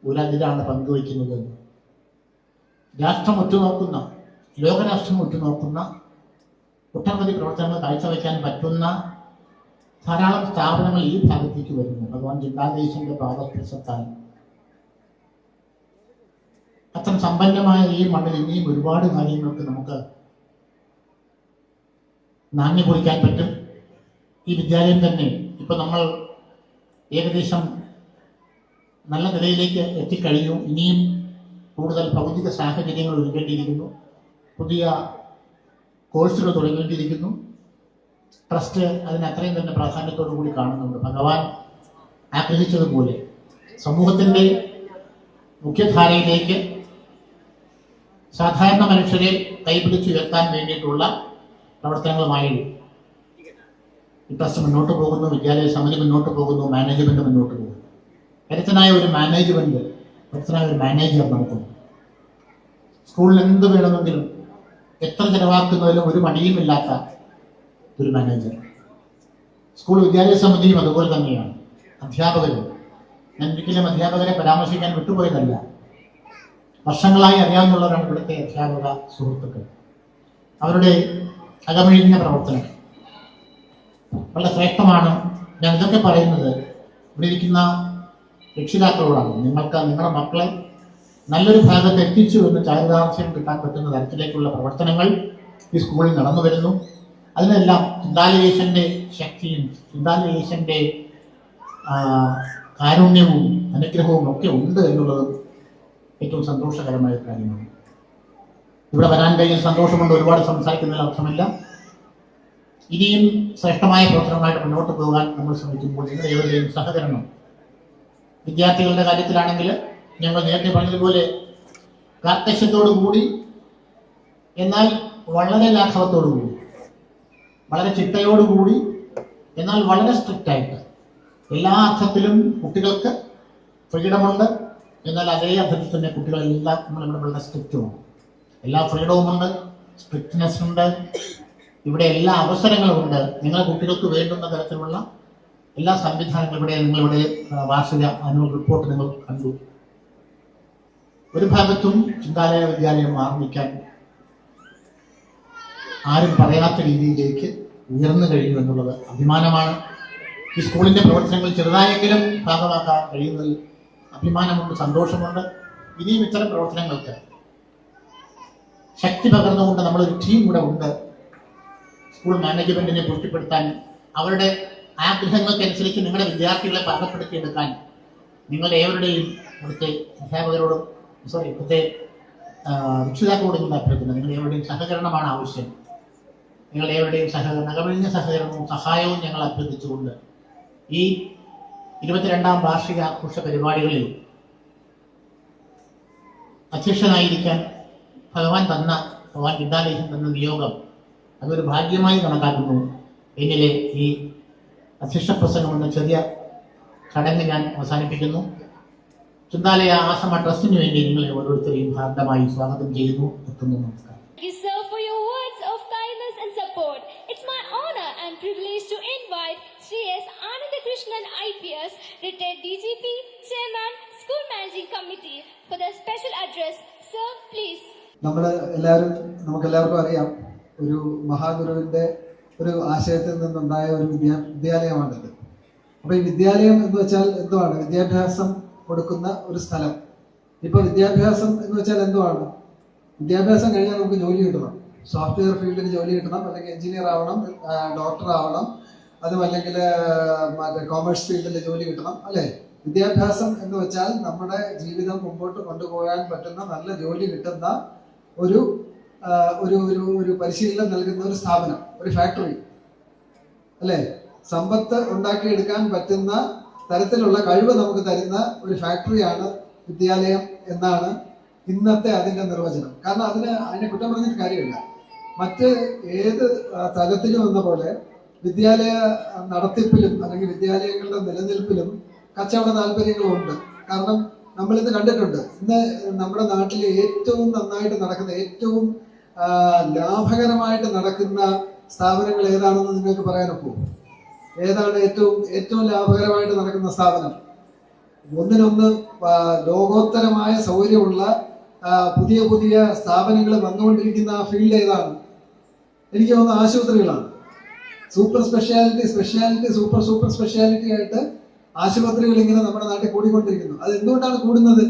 ഒരതിരാണ് പങ്കുവയ്ക്കുന്നത്. രാഷ്ട്രം ഉറ്റുനോക്കുന്ന, ലോകരാഷ്ട്രം ഉറ്റുനോക്കുന്ന ഒട്ടനവധി പ്രവർത്തനങ്ങൾ കാഴ്ചവെക്കാൻ പറ്റുന്ന ധാരാളം സ്ഥാപനങ്ങൾ ഈ ഭാഗത്തേക്ക് വരുന്നു. ഭഗവാൻ ചിന്താദേശന്റെ പാദസ്പർശത്താൽ അത്ര സമ്പന്നമായ ഈ മണ്ണിൽ ഇനിയും ഒരുപാട് കാര്യങ്ങൾക്ക് നമുക്ക് നാണ്യം കുറിക്കാൻ പറ്റും. ഈ വിദ്യാലയം തന്നെ ഇപ്പൊ നമ്മൾ ഏകദേശം നല്ല നിലയിലേക്ക് എത്തിക്കഴിഞ്ഞു. ഇനിയും കൂടുതൽ ഭൗതിക സാഹചര്യങ്ങൾ ഒരുക്കേണ്ടിയിരിക്കുന്നു. പുതിയ കോഴ്സുകൾ തുടങ്ങേണ്ടിയിരിക്കുന്നു. ട്രസ്റ്റ് അതിന് അത്രയും തന്നെ പ്രാധാന്യത്തോടു കൂടി കാണുന്നുണ്ട്. ഭഗവാൻ ആഗ്രഹിച്ചതുപോലെ സമൂഹത്തിൻ്റെ മുഖ്യധാരയിലേക്ക് സാധാരണ മനുഷ്യരെ കൈപിടിച്ചുയർത്താൻ വേണ്ടിയിട്ടുള്ള പ്രവർത്തനങ്ങളുമായി ഈ ട്രസ്റ്റ് മുന്നോട്ട് പോകുന്നു, വിദ്യാലയ സമിതി മുന്നോട്ട് പോകുന്നു, മാനേജ്മെന്റ് മുന്നോട്ട് പോകുന്നു. കരുത്തനായ ഒരു മാനേജ്മെന്റ്, കരുത്തനായ ഒരു മാനേജർ നമുക്കുണ്ട്. സ്കൂളിൽ എന്ത് വേണമെങ്കിലും എത്ര ചെലവാക്കുന്നതിലും ഒരു മടിയുമില്ലാത്ത ഒരു മാനേജർ. സ്കൂൾ വിദ്യാലയ സമിതിയും അതുപോലെ തന്നെയാണ്. അധ്യാപകരും, ഞാൻ ഒരിക്കലും അധ്യാപകരെ പരാമർശിക്കാൻ വിട്ടുപോയതല്ല. വർഷങ്ങളായി അറിയാവുന്നവരാണ് ഇവിടുത്തെ അധ്യാപക സുഹൃത്തുക്കൾ. അവരുടെ അകമഴിഞ്ഞ പ്രവർത്തനം വളരെ ശ്രേഷ്ഠമാണ്. ഞാൻ ഇതൊക്കെ പറയുന്നത് ഇവിടെ ഇരിക്കുന്ന രക്ഷിതാക്കളോടാണ്. നിങ്ങളുടെ മക്കളെ നല്ലൊരു ഭാഗത്ത് എത്തിച്ചു എന്ന് ചാരിതാർഥ്യം കിട്ടാൻ പറ്റുന്ന തരത്തിലേക്കുള്ള പ്രവർത്തനങ്ങൾ ഈ സ്കൂളിൽ നടന്നു വരുന്നു. അതിനെല്ലാം ചിന്താലയേശന്റെ ശക്തിയും ചിന്താലയേശന്റെ കാരുണ്യവും അനുഗ്രഹവും ഒക്കെ ഉണ്ട് എന്നുള്ളതും ഏറ്റവും സന്തോഷകരമായ കാര്യമാണ്. ഇവിടെ വരാൻ കഴിഞ്ഞ സന്തോഷമുണ്ട്. ഒരുപാട് സംസാരിക്കുന്നതിൽ അർത്ഥമില്ല. ഇനിയും ശ്രേഷ്ഠമായ പ്രവർത്തനമായിട്ട് മുന്നോട്ട് പോകാൻ നമ്മൾ ശ്രമിക്കുമ്പോൾ നിങ്ങളുടെ ഏവരുടെയും സഹകരണം, വിദ്യാർത്ഥികളുടെ കാര്യത്തിലാണെങ്കിൽ ഞങ്ങൾ നേരത്തെ പറഞ്ഞതുപോലെ കാർക്കശ്യത്തോടു കൂടി എന്നാൽ വളരെ ലാഘവത്തോടു കൂടി, വളരെ ചിട്ടയോടുകൂടി എന്നാൽ വളരെ സ്ട്രിക്റ്റ് ആയിട്ട്, എല്ലാ അർത്ഥത്തിലും കുട്ടികൾക്ക് ഫ്രീഡമുണ്ട്. എന്നാൽ അതേ അർത്ഥത്തിൽ തന്നെ കുട്ടികളെല്ലാം നമ്മളിവിടെ വളരെ സ്ട്രിക്റ്റുമാണ്. എല്ലാ ഫ്രീഡവുമുണ്ട്, സ്ട്രിക്റ്റ്നെസ് ഉണ്ട്. ഇവിടെ എല്ലാ അവസരങ്ങളും ഉണ്ട്. നിങ്ങളെ കുട്ടികൾക്ക് വേണ്ടുന്ന തരത്തിലുള്ള എല്ലാ സംവിധാനങ്ങളും ഇവിടെ നിങ്ങളിവിടെ വാർഷിക ആനുവൽ റിപ്പോർട്ട് നിങ്ങൾ കണ്ടു. ഒരു ഭാഗത്തും ചിന്താലയ വിദ്യാലയം ആരംഭിക്കാൻ ആരും പറയാത്ത രീതിയിലേക്ക് ഉയർന്നു കഴിഞ്ഞു എന്നുള്ളത് അഭിമാനമാണ്. ഈ സ്കൂളിൻ്റെ പ്രവർത്തനങ്ങൾ ചെറുതായെങ്കിലും ഭാഗമാക്കാൻ കഴിയുന്നതിൽ അഭിമാനമുണ്ട്, സന്തോഷമുണ്ട്. ഇനിയും ഇത്തരം പ്രവർത്തനങ്ങൾക്ക് ശക്തി പകർന്നുകൊണ്ട് നമ്മളൊരു ടീം ഇവിടെ ഉണ്ട്. സ്കൂൾ മാനേജ്മെന്റിനെ പുഷ്ടിപ്പെടുത്താൻ, അവരുടെ ആഗ്രഹങ്ങൾക്കനുസരിച്ച് നിങ്ങളുടെ വിദ്യാർത്ഥികളെ പാകപ്പെടുത്തിയെടുക്കാൻ നിങ്ങളുടെ ഏവരുടെയും ഇവിടുത്തെ അധ്യാപകരോടും ഇവിടുത്തെ രക്ഷിതാക്കളോടും കൂടെ അഭ്യർത്ഥന, നിങ്ങളുടെ ഏവരുടെയും സഹകരണമാണ് ആവശ്യം. നിങ്ങളുടെ ഏവരുടെയും അകമഴിഞ്ഞ സഹകരണവും സഹായവും ഞങ്ങൾ അഭ്യർത്ഥിച്ചുകൊണ്ട് ഈ 22ാം വാർഷിക ആഘോഷ പരിപാടികളിൽ അധ്യക്ഷനായിരിക്കാൻ ഭഗവാൻ വിദ്യാലയം തന്ന നിയോഗം അതൊരു ഭാഗ്യമായി കണക്കാക്കുന്നു. എന്നിലെ ഈ അധ്യക്ഷ പ്രസംഗം എന്ന ചെറിയ ചടങ്ങ് ഞാൻ അവസാനിപ്പിക്കുന്നു. ചിന്താലയ ആശ്രമ ട്രസ്റ്റിന് വേണ്ടി നിങ്ങളെ ഓരോരുത്തരെയും ഹാർദമായി സ്വാഗതം ചെയ്യുന്നു. എത്തുന്നു. നമസ്കാരം. Thank you, sir, for your words of kindness and support. It's my honor and privilege to invite Sri S. Anandakrishnan IPS, retired DGP, Chairman, School Managing Committee, for the special address. Sir, please. നമുക്കെല്ലാവർക്കും അറിയാം, ഒരു മഹാഗുരുവിൻ്റെ ഒരു ആശയത്തിൽ നിന്നുണ്ടായ ഒരു വിദ്യാലയമാണിത്. അപ്പോൾ ഈ വിദ്യാലയം എന്ന് വെച്ചാൽ എന്തുവാണ്? വിദ്യാഭ്യാസം കൊടുക്കുന്ന ഒരു സ്ഥലം. ഇപ്പോൾ വിദ്യാഭ്യാസം എന്ന് വെച്ചാൽ എന്തുവാണ്? വിദ്യാഭ്യാസം കഴിഞ്ഞാൽ നമുക്ക് ജോലി കിട്ടണം. സോഫ്റ്റ്വെയർ ഫീൽഡിൽ ജോലി കിട്ടണം, അല്ലെങ്കിൽ എഞ്ചിനീയർ ആവണം, ഡോക്ടർ ആവണം, അതുമല്ലെങ്കിൽ കോമേഴ്സ് ഫീൽഡിൽ ജോലി കിട്ടണം, അല്ലേ? വിദ്യാഭ്യാസം എന്ന് വെച്ചാൽ നമ്മുടെ ജീവിതം മുമ്പോട്ട് കൊണ്ടുപോകാൻ പറ്റുന്ന നല്ല ജോലി കിട്ടുന്ന ഒരു ഒരു ഒരു പരിശീലനം നൽകുന്ന ഒരു സ്ഥാപനം, ഒരു ഫാക്ടറി, അല്ലേ? സമ്പത്ത് ഉണ്ടാക്കിയെടുക്കാൻ പറ്റുന്ന തരത്തിലുള്ള കഴിവ് നമുക്ക് തരുന്ന ഒരു ഫാക്ടറിയാണ് വിദ്യാലയം എന്നാണ് ഇന്നത്തെ അതിൻ്റെ നിർവചനം. കാരണം അതിനെ കുറ്റം പറഞ്ഞിട്ട് കാര്യമില്ല. മറ്റ് ഏത് തലത്തിലും എന്ന പോലെ വിദ്യാലയ നടത്തിപ്പിലും അല്ലെങ്കിൽ വിദ്യാലയങ്ങളുടെ നിലനിൽപ്പിലും കച്ചവട താല്പര്യങ്ങളുമുണ്ട്. കാരണം നമ്മളിന്ന് കണ്ടിട്ടുണ്ട്, ഇന്ന് നമ്മുടെ നാട്ടിൽ ഏറ്റവും നന്നായിട്ട് നടക്കുന്ന, ഏറ്റവും ലാഭകരമായിട്ട് നടക്കുന്ന സ്ഥാപനങ്ങൾ ഏതാണെന്ന് നിങ്ങൾക്ക് പറയാനൊക്കെ? ഏതാണ് ഏറ്റവും ലാഭകരമായിട്ട് നടക്കുന്ന സ്ഥാപനം? ഒന്നിനൊന്ന് ലോകോത്തരമായ സൗകര്യമുള്ള പുതിയ പുതിയ സ്ഥാപനങ്ങൾ വന്നുകൊണ്ടിരിക്കുന്ന ആ ഫീൽഡ് ഏതാണ്? എനിക്ക് തോന്നുന്ന ആശുപത്രികളാണ്. സൂപ്പർ സ്പെഷ്യാലിറ്റി സൂപ്പർ സ്പെഷ്യാലിറ്റി ആയിട്ട് ആശുപത്രികൾ ഇങ്ങനെ നമ്മുടെ നാട്ടിൽ കൂടിക്കൊണ്ടിരിക്കുന്നു. അത് എന്തുകൊണ്ടാണ് കൂടുന്നത്?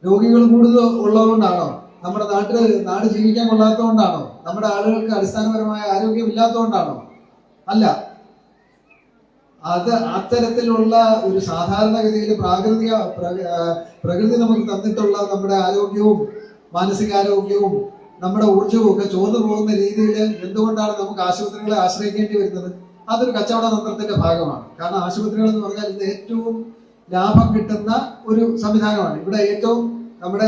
രോഗികൾ കൂടുതൽ ഉള്ളതുകൊണ്ടാണോ? നമ്മുടെ നാട് ജീവിക്കാൻ കൊള്ളാത്തതുകൊണ്ടാണോ? നമ്മുടെ ആളുകൾക്ക് അടിസ്ഥാനപരമായ ആരോഗ്യം ഇല്ലാത്തതുകൊണ്ടാണോ? അല്ല. അത് അത്തരത്തിലുള്ള ഒരു സാധാരണഗതിയിൽ പ്രകൃതി നമുക്ക് തന്നിട്ടുള്ള നമ്മുടെ ആരോഗ്യവും മാനസികാരോഗ്യവും നമ്മുടെ ഊർജ്ജവും ഒക്കെ ചോർന്നു പോകുന്ന രീതിയിൽ എന്തുകൊണ്ടാണ് നമുക്ക് ആശുപത്രികളെ ആശ്രയിക്കേണ്ടി വരുന്നത്? അതൊരു കച്ചവട തന്ത്രത്തിന്റെ ഭാഗമാണ്. കാരണം ആശുപത്രികൾ എന്ന് പറഞ്ഞാൽ ഇത് ഏറ്റവും ലാഭം കിട്ടുന്ന ഒരു സംവിധാനമാണ്. ഇവിടെ ഏറ്റവും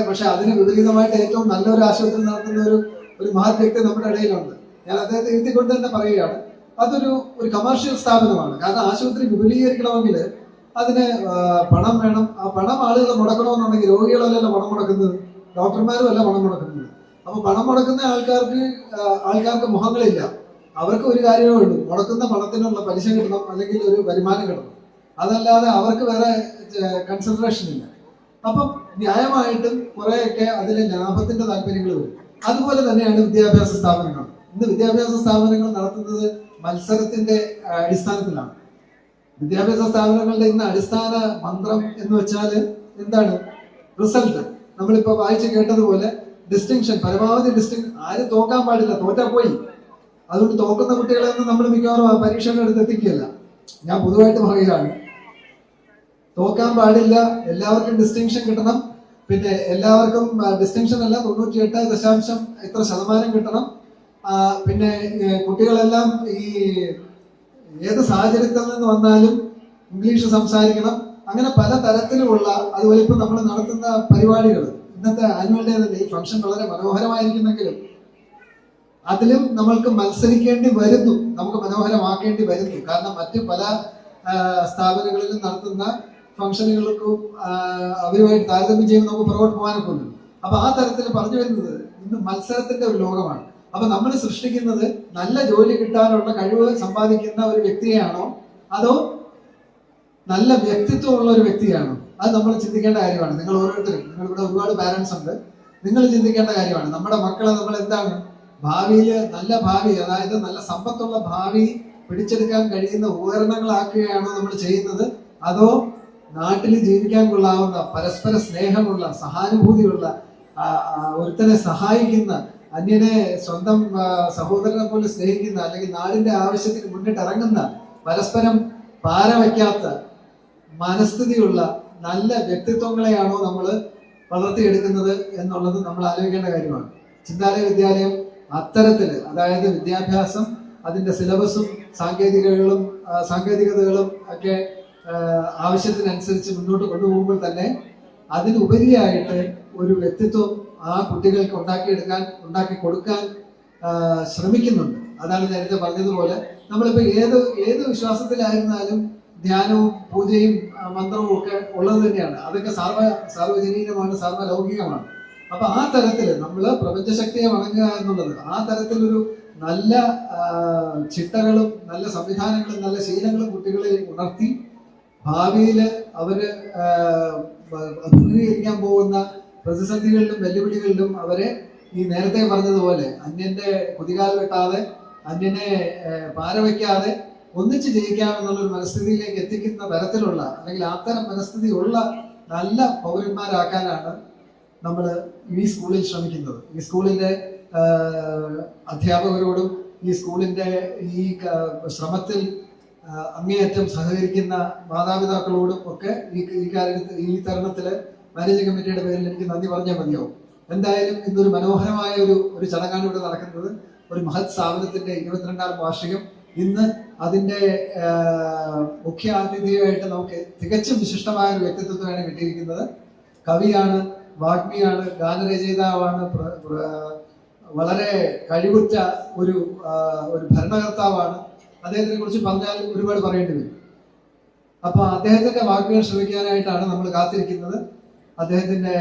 പക്ഷെ അതിന് വിപരീതമായിട്ട് ഏറ്റവും നല്ലൊരു ആശുപത്രി നടത്തുന്ന ഒരു മഹത് വ്യക്തി നമ്മുടെ ഇടയിലുണ്ട്. ഞാൻ അദ്ദേഹത്തെ എഴുതിക്കൊണ്ട് തന്നെ പറയുകയാണ്, അതൊരു കമേഴ്ഷ്യൽ സ്ഥാപനമാണ്. കാരണം ആശുപത്രി വിപുലീകരിക്കണമെങ്കിൽ അതിന് പണം വേണം. ആ പണം ആളുകൾ മുടക്കണമെന്നുണ്ടെങ്കിൽ രോഗികളല്ലല്ലോ പണം മുടക്കുന്നത്, ഡോക്ടർമാരും അല്ല പണം മുടക്കുന്നത്. അപ്പൊ പണം മുടക്കുന്ന ആൾക്കാർക്ക് മുഖങ്ങളില്ല. അവർക്ക് ഒരു കാര്യമേ ഉള്ളൂ, മുടക്കുന്ന പണത്തിനുള്ള പലിശ കിട്ടണം, അല്ലെങ്കിൽ ഒരു വരുമാനം കിട്ടണം. അതല്ലാതെ അവർക്ക് വേറെ കൺസിഡറേഷൻ ഇല്ല. അപ്പം ന്യായമായിട്ടും കുറെയൊക്കെ അതിലെ ലാഭത്തിന്റെ താല്പര്യങ്ങൾ വരും. അതുപോലെ തന്നെയാണ് വിദ്യാഭ്യാസ സ്ഥാപനങ്ങൾ. ഇന്ന് വിദ്യാഭ്യാസ സ്ഥാപനങ്ങൾ നടത്തുന്നത് മത്സരത്തിന്റെ അടിസ്ഥാനത്തിലാണ്. വിദ്യാഭ്യാസ സ്ഥാപനങ്ങളുടെ ഇന്ന് അടിസ്ഥാന മന്ത്രം എന്ന് വെച്ചാൽ എന്താണ്? റിസൾട്ട്. നമ്മളിപ്പോ വായിച്ച് കേട്ടതുപോലെ ഡിസ്റ്റിങ്ഷൻ, പരമാവധി ആരും തോക്കാൻ പാടില്ല, തോറ്റാ പോയി. അതുകൊണ്ട് തോക്കുന്ന കുട്ടികളെ ഒന്നും നമ്മൾ മിക്കവാറും പരീക്ഷകൾ എടുത്ത് എത്തിക്കുകയല്ല. ഞാൻ പൊതുവായിട്ട് പറയുകയാണ്, തോക്കാൻ പാടില്ല, എല്ലാവർക്കും ഡിസ്റ്റിങ്ഷൻ കിട്ടണം. പിന്നെ എല്ലാവർക്കും ഡിസ്റ്റിങ്ഷൻ അല്ല, 98.എത്ര% കിട്ടണം. പിന്നെ കുട്ടികളെല്ലാം ഈ ഏത് സാഹചര്യത്തിൽ നിന്ന് വന്നാലും ഇംഗ്ലീഷ് സംസാരിക്കണം. അങ്ങനെ പല തരത്തിലുമുള്ള, അതുപോലെ ഇപ്പൊ നമ്മൾ നടത്തുന്ന പരിപാടികൾ, ഇന്നത്തെ ആനുവൽ ഡേ തന്നെ ഈ ഫംഗ്ഷൻ വളരെ മനോഹരമായിരിക്കുന്നെങ്കിലും അതിലും നമ്മൾക്ക് മത്സരിക്കേണ്ടി വരുന്നു, നമുക്ക് മനോഹരമാക്കേണ്ടി വരുന്നു. കാരണം മറ്റു പല സ്ഥാപനങ്ങളിലും നടത്തുന്ന ഫംഗ്ഷനുകൾക്കും അവരുമായിട്ട് താരതമ്യം ചെയ്യുമ്പോൾ നമുക്ക് പുറകോട്ട് പോകാനൊക്കെ ഉണ്ട്. അപ്പൊ ആ തരത്തിൽ പറഞ്ഞു വരുന്നത് ഇന്ന് മത്സരത്തിന്റെ ഒരു ലോകമാണ്. അപ്പൊ നമ്മൾ സൃഷ്ടിക്കുന്നത് നല്ല ജോലി കിട്ടാനുള്ള കഴിവ് സമ്പാദിക്കുന്ന ഒരു വ്യക്തിയെയാണോ, അതോ നല്ല വ്യക്തിത്വമുള്ള ഒരു വ്യക്തിയാണോ? അത് നമ്മൾ ചിന്തിക്കേണ്ട കാര്യമാണ്. നിങ്ങൾ ഓരോരുത്തരും, നിങ്ങളിവിടെ ഒരുപാട് പാരന്റ്സ് ഉണ്ട്, നിങ്ങൾ ചിന്തിക്കേണ്ട കാര്യമാണ്. നമ്മുടെ മക്കളെ നമ്മൾ എന്താണ് ഭാവിയിൽ നല്ല ഭാവി, അതായത് നല്ല സമ്പത്തുള്ള ഭാവി പിടിച്ചെടുക്കാൻ കഴിയുന്ന ഉപകരണങ്ങളാക്കുകയാണോ നമ്മൾ ചെയ്യുന്നത്, അതോ നാട്ടിൽ ജീവിക്കാൻ കൊള്ളാവുന്ന, പരസ്പര സ്നേഹമുള്ള, സഹാനുഭൂതിയുള്ള, ഒരുത്തനെ സഹായിക്കുന്ന, അന്യനെ സ്വന്തം സഹോദരനെ പോലെ സ്നേഹിക്കുന്ന, അല്ലെങ്കിൽ നാടിന്റെ ആവശ്യത്തിന് മുന്നിട്ടിറങ്ങുന്ന, പരസ്പരം പാരവയ്ക്കാത്ത മനസ്ഥിതിയുള്ള നല്ല വ്യക്തിത്വങ്ങളെയാണോ നമ്മൾ വളർത്തിയെടുക്കുന്നത് എന്നുള്ളത് നമ്മൾ ആലോചിക്കേണ്ട കാര്യമാണ്. ചിന്താലയ വിദ്യാലയം അത്തരത്തില്, അതായത് വിദ്യാഭ്യാസം അതിന്റെ സിലബസും സാങ്കേതികതകളും ഒക്കെ ആവശ്യത്തിനനുസരിച്ച് മുന്നോട്ട് കൊണ്ടുപോകുമ്പോൾ തന്നെ അതിനുപരിയായിട്ട് ഒരു വ്യക്തിത്വം ആ കുട്ടികൾക്ക് ഉണ്ടാക്കി കൊടുക്കാൻ ശ്രമിക്കുന്നുണ്ട്. അതാണ് നേരത്തെ പറഞ്ഞതുപോലെ നമ്മളിപ്പോ ഏത് വിശ്വാസത്തിലായിരുന്നാലും ധ്യാനവും പൂജയും മന്ത്രവും ഒക്കെ ഉള്ളത് തന്നെയാണ്. അതൊക്കെ സാർവജനീനമാണ്, സാർവലൗകികമാണ്. അപ്പൊ ആ തരത്തില് നമ്മള് പ്രപഞ്ചശക്തിയെ വണങ്ങുക എന്നുള്ളത്, ആ തരത്തിലൊരു നല്ല ചിട്ടകളും നല്ല സംവിധാനങ്ങളും നല്ല ശീലങ്ങളും കുട്ടികളിൽ ഉണർത്തി ഭാവിയിൽ അവര് അഭിമുഖീകരിക്കാൻ പോകുന്ന പ്രതിസന്ധികളിലും വെല്ലുവിളികളിലും അവരെ ഈ നേരത്തെ പറഞ്ഞതുപോലെ അന്യന്റെ കുതികാൽ വെട്ടാതെ, അന്യനെ പാരവയ്ക്കാതെ ഒന്നിച്ച് ജയിക്കാമെന്നുള്ളൊരു മനസ്ഥിതിയിലേക്ക് എത്തിക്കുന്ന തരത്തിലുള്ള, അല്ലെങ്കിൽ അത്തരം മനസ്ഥിതി ഉള്ള നല്ല പൗരന്മാരാക്കാനാണ് നമ്മൾ ഈ സ്കൂളിൽ ശ്രമിക്കുന്നത്. ഈ സ്കൂളിന്റെ അധ്യാപകരോടും ഈ സ്കൂളിന്റെ ഈ ശ്രമത്തിൽ അങ്ങേയറ്റം സഹകരിക്കുന്ന മാതാപിതാക്കളോടും ഒക്കെ ഈ തരുണത്തില് മാനേജിംഗ് കമ്മിറ്റിയുടെ പേരിൽ എനിക്ക് നന്ദി പറഞ്ഞാൽ മതിയാവും. എന്തായാലും ഇന്നൊരു മനോഹരമായ ഒരു ചടങ്ങാണ് ഇവിടെ നടക്കുന്നത്. ഒരു മഹത് സ്ഥാപനത്തിന്റെ 22ാം വാർഷികം. ഇന്ന് അതിന്റെ മുഖ്യ അതിഥിയായിട്ട് നമുക്ക് തികച്ചും വിശിഷ്ടമായ ഒരു വ്യക്തിത്വത്വമാണ് കിട്ടിയിരിക്കുന്നത്. കവിയാണ്, വാഗ്മിയാണ്, ഗാനരചയിതാവാണ്, വളരെ കഴിവുറ്റ ഒരു ഭരണകർത്താവാണ്. അദ്ദേഹത്തിനെ കുറിച്ച് പറഞ്ഞാൽ ഒരുപാട് പറയേണ്ടി വരും. അപ്പൊ അദ്ദേഹത്തിന്റെ വാക്കുകൾ ശ്രമിക്കാനായിട്ടാണ് നമ്മൾ കാത്തിരിക്കുന്നത്. അദ്ദേഹത്തിന്റെ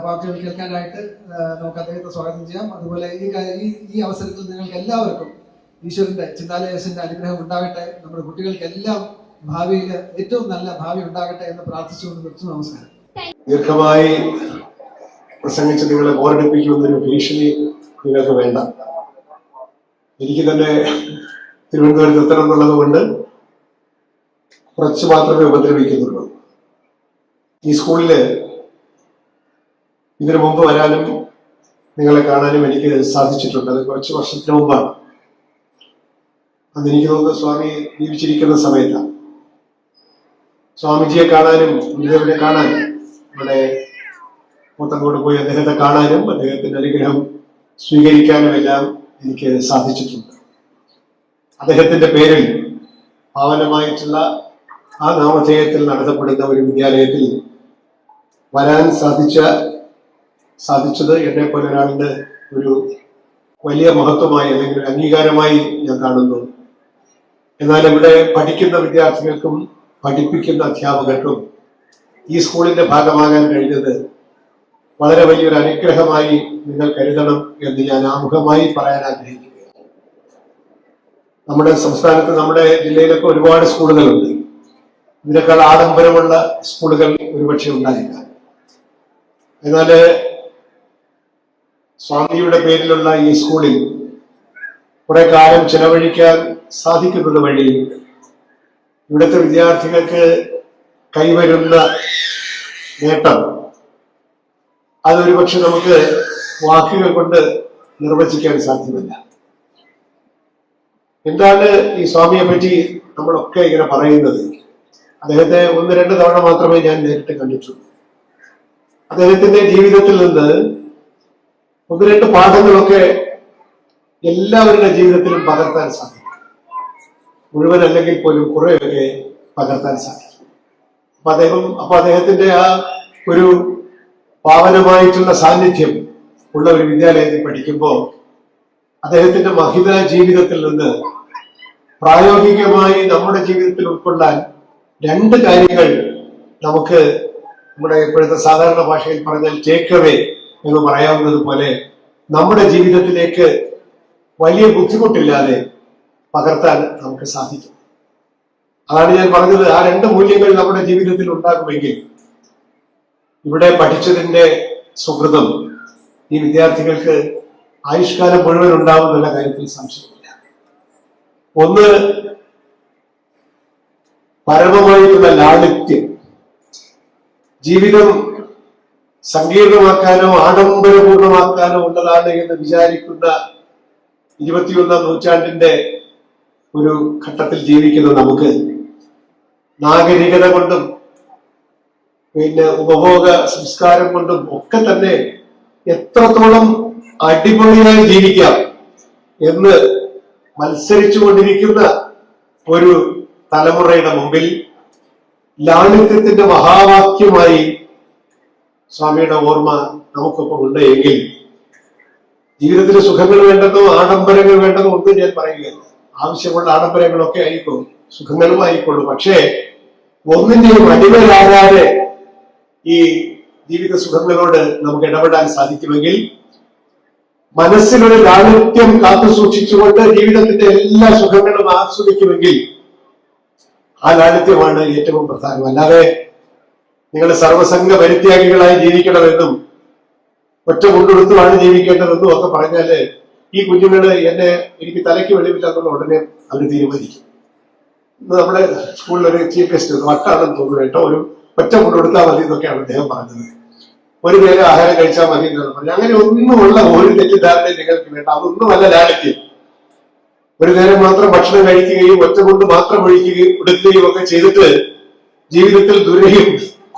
വാക്കുകൾ കേൾക്കാനായിട്ട് നമുക്ക് അദ്ദേഹത്തെ സ്വാഗതം ചെയ്യാം. അതുപോലെ ഈ അവസരത്തിൽ നിങ്ങൾക്ക് എല്ലാവർക്കും ഈശ്വരന്റെ, ചിന്താലയസിന്റെ അനുഗ്രഹം ഉണ്ടാകട്ടെ. നമ്മുടെ കുട്ടികൾക്കെല്ലാം ഭാവിയിൽ ഏറ്റവും നല്ല ഭാവി ഉണ്ടാകട്ടെ എന്ന് പ്രാർത്ഥിച്ചുകൊണ്ട് നിർത്തുന്നു. നമസ്കാരം. ദീർഘമായി പ്രസംഗിച്ച് നിങ്ങളെ ബോറടിപ്പിക്കുമെന്നൊരു ഭീഷണി നിങ്ങൾക്ക് വേണ്ട. എനിക്ക് തന്നെ തിരുവനന്തപുരത്ത് എത്തണം എന്നുള്ളത് കൊണ്ട് കുറച്ച് മാത്രമേ ഉപദ്രവിക്കുന്നുള്ളൂ. ഈ സ്കൂളില് ഇതിനു മുമ്പ് വരാനും നിങ്ങളെ കാണാനും എനിക്ക് സാധിച്ചിട്ടുണ്ട്. അത് കുറച്ച് വർഷത്തിന് മുമ്പാണ്. അന്ന് എനിക്ക് തോന്നുന്നത് സ്വാമി ജീവിച്ചിരിക്കുന്ന സമയത്താണ്. സ്വാമിജിയെ കാണാനും ഗുരുദേവനെ കാണാനും, ഇവിടെ മൂത്തങ്കോട് പോയി അദ്ദേഹത്തെ കാണാനും അദ്ദേഹത്തിന്റെ അനുഗ്രഹം സ്വീകരിക്കാനും എല്ലാം എനിക്ക് സാധിച്ചിട്ടുണ്ട്. അദ്ദേഹത്തിന്റെ പേരിൽ പാവനമായിട്ടുള്ള ആ നാമധേയത്തിൽ നടത്തപ്പെടുന്ന ഒരു വിദ്യാലയത്തിൽ വരാൻ സാധിച്ചത് എന്നെ പോലെ ഒരാളുടെ ഒരു വലിയ മഹത്വമായി അല്ലെങ്കിൽ ഒരു അംഗീകാരമായി ഞാൻ കാണുന്നു. എന്നാൽ ഇവിടെ പഠിക്കുന്ന വിദ്യാർത്ഥികൾക്കും പഠിപ്പിക്കുന്ന അധ്യാപകർക്കും ഈ സ്കൂളിന്റെ ഭാഗമാകാൻ കഴിഞ്ഞത് വളരെ വലിയൊരു അനുഗ്രഹമായി നിങ്ങൾ കരുതണം എന്ന് ഞാൻ ആമുഖമായി പറയാൻ ആഗ്രഹിക്കുകയാണ്. നമ്മുടെ സംസ്ഥാനത്ത്, നമ്മുടെ ജില്ലയിലൊക്കെ ഒരുപാട് സ്കൂളുകളുണ്ട്. ഇതിനേക്കാൾ ആഡംബരമുള്ള സ്കൂളുകൾ ഒരുപക്ഷെ ഉണ്ടായില്ല. എന്നാല് സ്വാമിയുടെ പേരിലുള്ള ഈ സ്കൂളിൽ കുറെ കാലം ചെലവഴിക്കാൻ സാധിക്കുന്നത് വഴി ഇവിടുത്തെ വിദ്യാർത്ഥികൾക്ക് കൈവരുന്ന നേട്ടം അതൊരു പക്ഷെ നമുക്ക് വാക്കുകൾ കൊണ്ട് നിർവചിക്കാൻ സാധ്യമല്ല. എന്താണ് ഈ സ്വാമിയെ പറ്റി നമ്മളൊക്കെ ഇങ്ങനെ പറയുന്നത്? അദ്ദേഹത്തെ 1-2 തവണ മാത്രമേ ഞാൻ നേരിട്ട് കണ്ടിട്ടുള്ളൂ. അദ്ദേഹത്തിന്റെ ജീവിതത്തിൽ നിന്ന് 1-2 പാഠങ്ങളൊക്കെ എല്ലാവരുടെ ജീവിതത്തിലും പകർത്താൻ സാധിക്കും. മുഴുവൻ അല്ലെങ്കിൽ പോലും കുറെയൊക്കെ പകർത്താൻ സാധിക്കും. അപ്പൊ അദ്ദേഹത്തിന്റെ ആ ഒരു പാവനമായിട്ടുള്ള സാന്നിധ്യം ഉള്ള ഒരു വിദ്യാലയത്തിൽ പഠിക്കുമ്പോൾ അദ്ദേഹത്തിന്റെ മഹിത ജീവിതത്തിൽ നിന്ന് പ്രായോഗികമായി നമ്മുടെ ജീവിതത്തിൽ ഉൾക്കൊള്ളാൻ 2 കാര്യങ്ങൾ നമുക്ക് നമ്മുടെ ഇപ്പോഴത്തെ സാധാരണ ഭാഷയിൽ പറഞ്ഞാൽ ടേക്ക് അവേ എന്ന് പറയാവുന്നത് പോലെ നമ്മുടെ ജീവിതത്തിലേക്ക് വലിയ ബുദ്ധിമുട്ടില്ലാതെ പകർത്താൻ നമുക്ക് സാധിക്കും. അതാണ് ഞാൻ പറഞ്ഞത്. ആ 2 മൂല്യങ്ങൾ നമ്മുടെ ജീവിതത്തിൽ ഉണ്ടാകുമെങ്കിൽ ഇവിടെ പഠിച്ചതിന്റെ സുഹൃതം ഈ വിദ്യാർത്ഥികൾക്ക് ആയുഷ്കാലം മുഴുവൻ ഉണ്ടാവുമെന്നുള്ള കാര്യത്തിൽ സംശയമില്ല. ഒന്ന്, പരമമായിട്ടുള്ള ലാളിത്യം. ജീവിതം സങ്കീർണമാക്കാനോ ആഡംബരപൂർണമാക്കാനോ ഉള്ളതാണ് എന്ന് വിചാരിക്കുന്ന 21ാം നൂറ്റാണ്ടിന്റെ ഒരു ഘട്ടത്തിൽ ജീവിക്കുന്ന നമുക്ക് നാഗരികത കൊണ്ടും പിന്നെ ഉപഭോഗ സംസ്കാരം കൊണ്ടും ഒക്കെ തന്നെ എത്രത്തോളം അടിപൊളിയായി ജീവിക്കാം എന്ന് മത്സരിച്ചു കൊണ്ടിരിക്കുന്ന ഒരു തലമുറയുടെ മുമ്പിൽ ലാളിത്യത്തിന്റെ മഹാവാക്യമായി സ്വാമിയുടെ ഓർമ്മ നമുക്കൊപ്പം ഉണ്ട് എങ്കിൽ ജീവിതത്തിൽ സുഖങ്ങൾ വേണ്ടെന്നോ ആഡംബരങ്ങൾ വേണ്ടെന്നോ ഒന്നും ഞാൻ പറയുകയല്ല. ആവശ്യമുള്ള ആഡംബരങ്ങളൊക്കെ ആയിക്കോളും, സുഖങ്ങളും ആയിക്കോളും. പക്ഷേ ഒന്നിന്റെയും അടിമയാകാതെ ഈ ജീവിത സുഖങ്ങളോട് നമുക്ക് ഇടപെടാൻ സാധിക്കുമെങ്കിൽ, മനസ്സിലൊരു ലാളിത്യം കാത്തു സൂക്ഷിച്ചുകൊണ്ട് ജീവിതത്തിന്റെ എല്ലാ സുഖങ്ങളും ആസ്വദിക്കുമെങ്കിൽ ആ ലാളിത്യമാണ് ഏറ്റവും പ്രധാനം. അല്ലാതെ നിങ്ങൾ സർവസംഘ പരിത്യാഗികളായി ജീവിക്കണമെന്നും ഒറ്റ കൊണ്ടുകൊടുത്തുമാണ് ജീവിക്കേണ്ടതെന്നും ഒക്കെ പറഞ്ഞാല് ഈ കുഞ്ഞുങ്ങള് എനിക്ക് തലയ്ക്ക് വെളിവില്ലെന്നുള്ള ഉടനെ അവർ തീരുമാനിക്കും. നമ്മുടെ സ്കൂളിൽ ഒരു ചീഫ് ഗസ്റ്റ് വട്ടാണെന്ന് തോന്നുന്നു കേട്ടോ, ഒരു ഒറ്റ കൊണ്ടുകൊടുത്താൽ മതി എന്നൊക്കെയാണ് അദ്ദേഹം പറഞ്ഞത്. ഒരു നേരം ആഹാരം കഴിച്ചാൽ മതി എന്നാണ് പറഞ്ഞത്. അങ്ങനെ ഒന്നുമുള്ള ഒരു തെറ്റിദ്ധാരണയും നിങ്ങൾക്ക് വേണ്ട. അതൊന്നുമല്ല ലാളിത്യം. ഒരു നേരം മാത്രം ഭക്ഷണം കഴിക്കുകയും ഒറ്റ കൊണ്ട് മാത്രം എടുക്കുകയും ഒക്കെ ചെയ്തിട്ട് ജീവിതത്തിൽ ദുരയും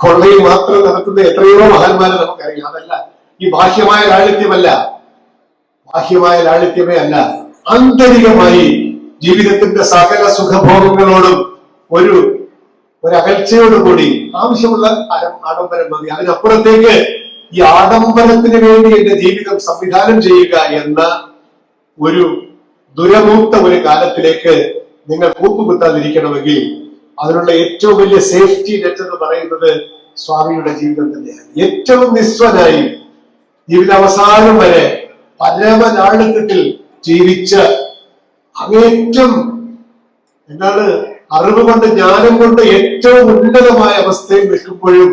കൊള്ളയും മാത്രം നടത്തുന്ന എത്രയോ മഹാന്മാരെ നമുക്കറിയാം. അതല്ല ഈ ബാഹ്യമായ ലാളിത്യമല്ല, ബാഹ്യമായ ലാളിത്യമേ അല്ല. ആന്തരികമായി ജീവിതത്തിന്റെ സകല സുഖഭോഗങ്ങളോടും ഒരു അകൽച്ചയോടുകൂടി ആവശ്യമുള്ള ആഡംബരം മതി. അതിനപ്പുറത്തേക്ക് ഈ ആഡംബരത്തിന് വേണ്ടി എന്റെ ജീവിതം സംവിധാനം ചെയ്യുക എന്ന ഒരു ദുരമൂത്ത ഒരു കാലത്തിലേക്ക് നിങ്ങൾ കൂപ്പുകുത്താതിരിക്കണമെങ്കിൽ അതിനുള്ള ഏറ്റവും വലിയ സേഫ്റ്റി നെറ്റ് എന്ന് പറയുന്നത് സ്വാമിയുടെ ജീവിതം തന്നെയാണ്. ഏറ്റവും നിസ്വനായി ജീവിതാവസാനം വരെ പരമലാളിത്യത്തിൽ ജീവിച്ച അങ്ങേറ്റം അറിവ് കൊണ്ട് ജ്ഞാനം കൊണ്ട് ഏറ്റവും ഉന്നതമായ അവസ്ഥയിൽ നിൽക്കുമ്പോഴും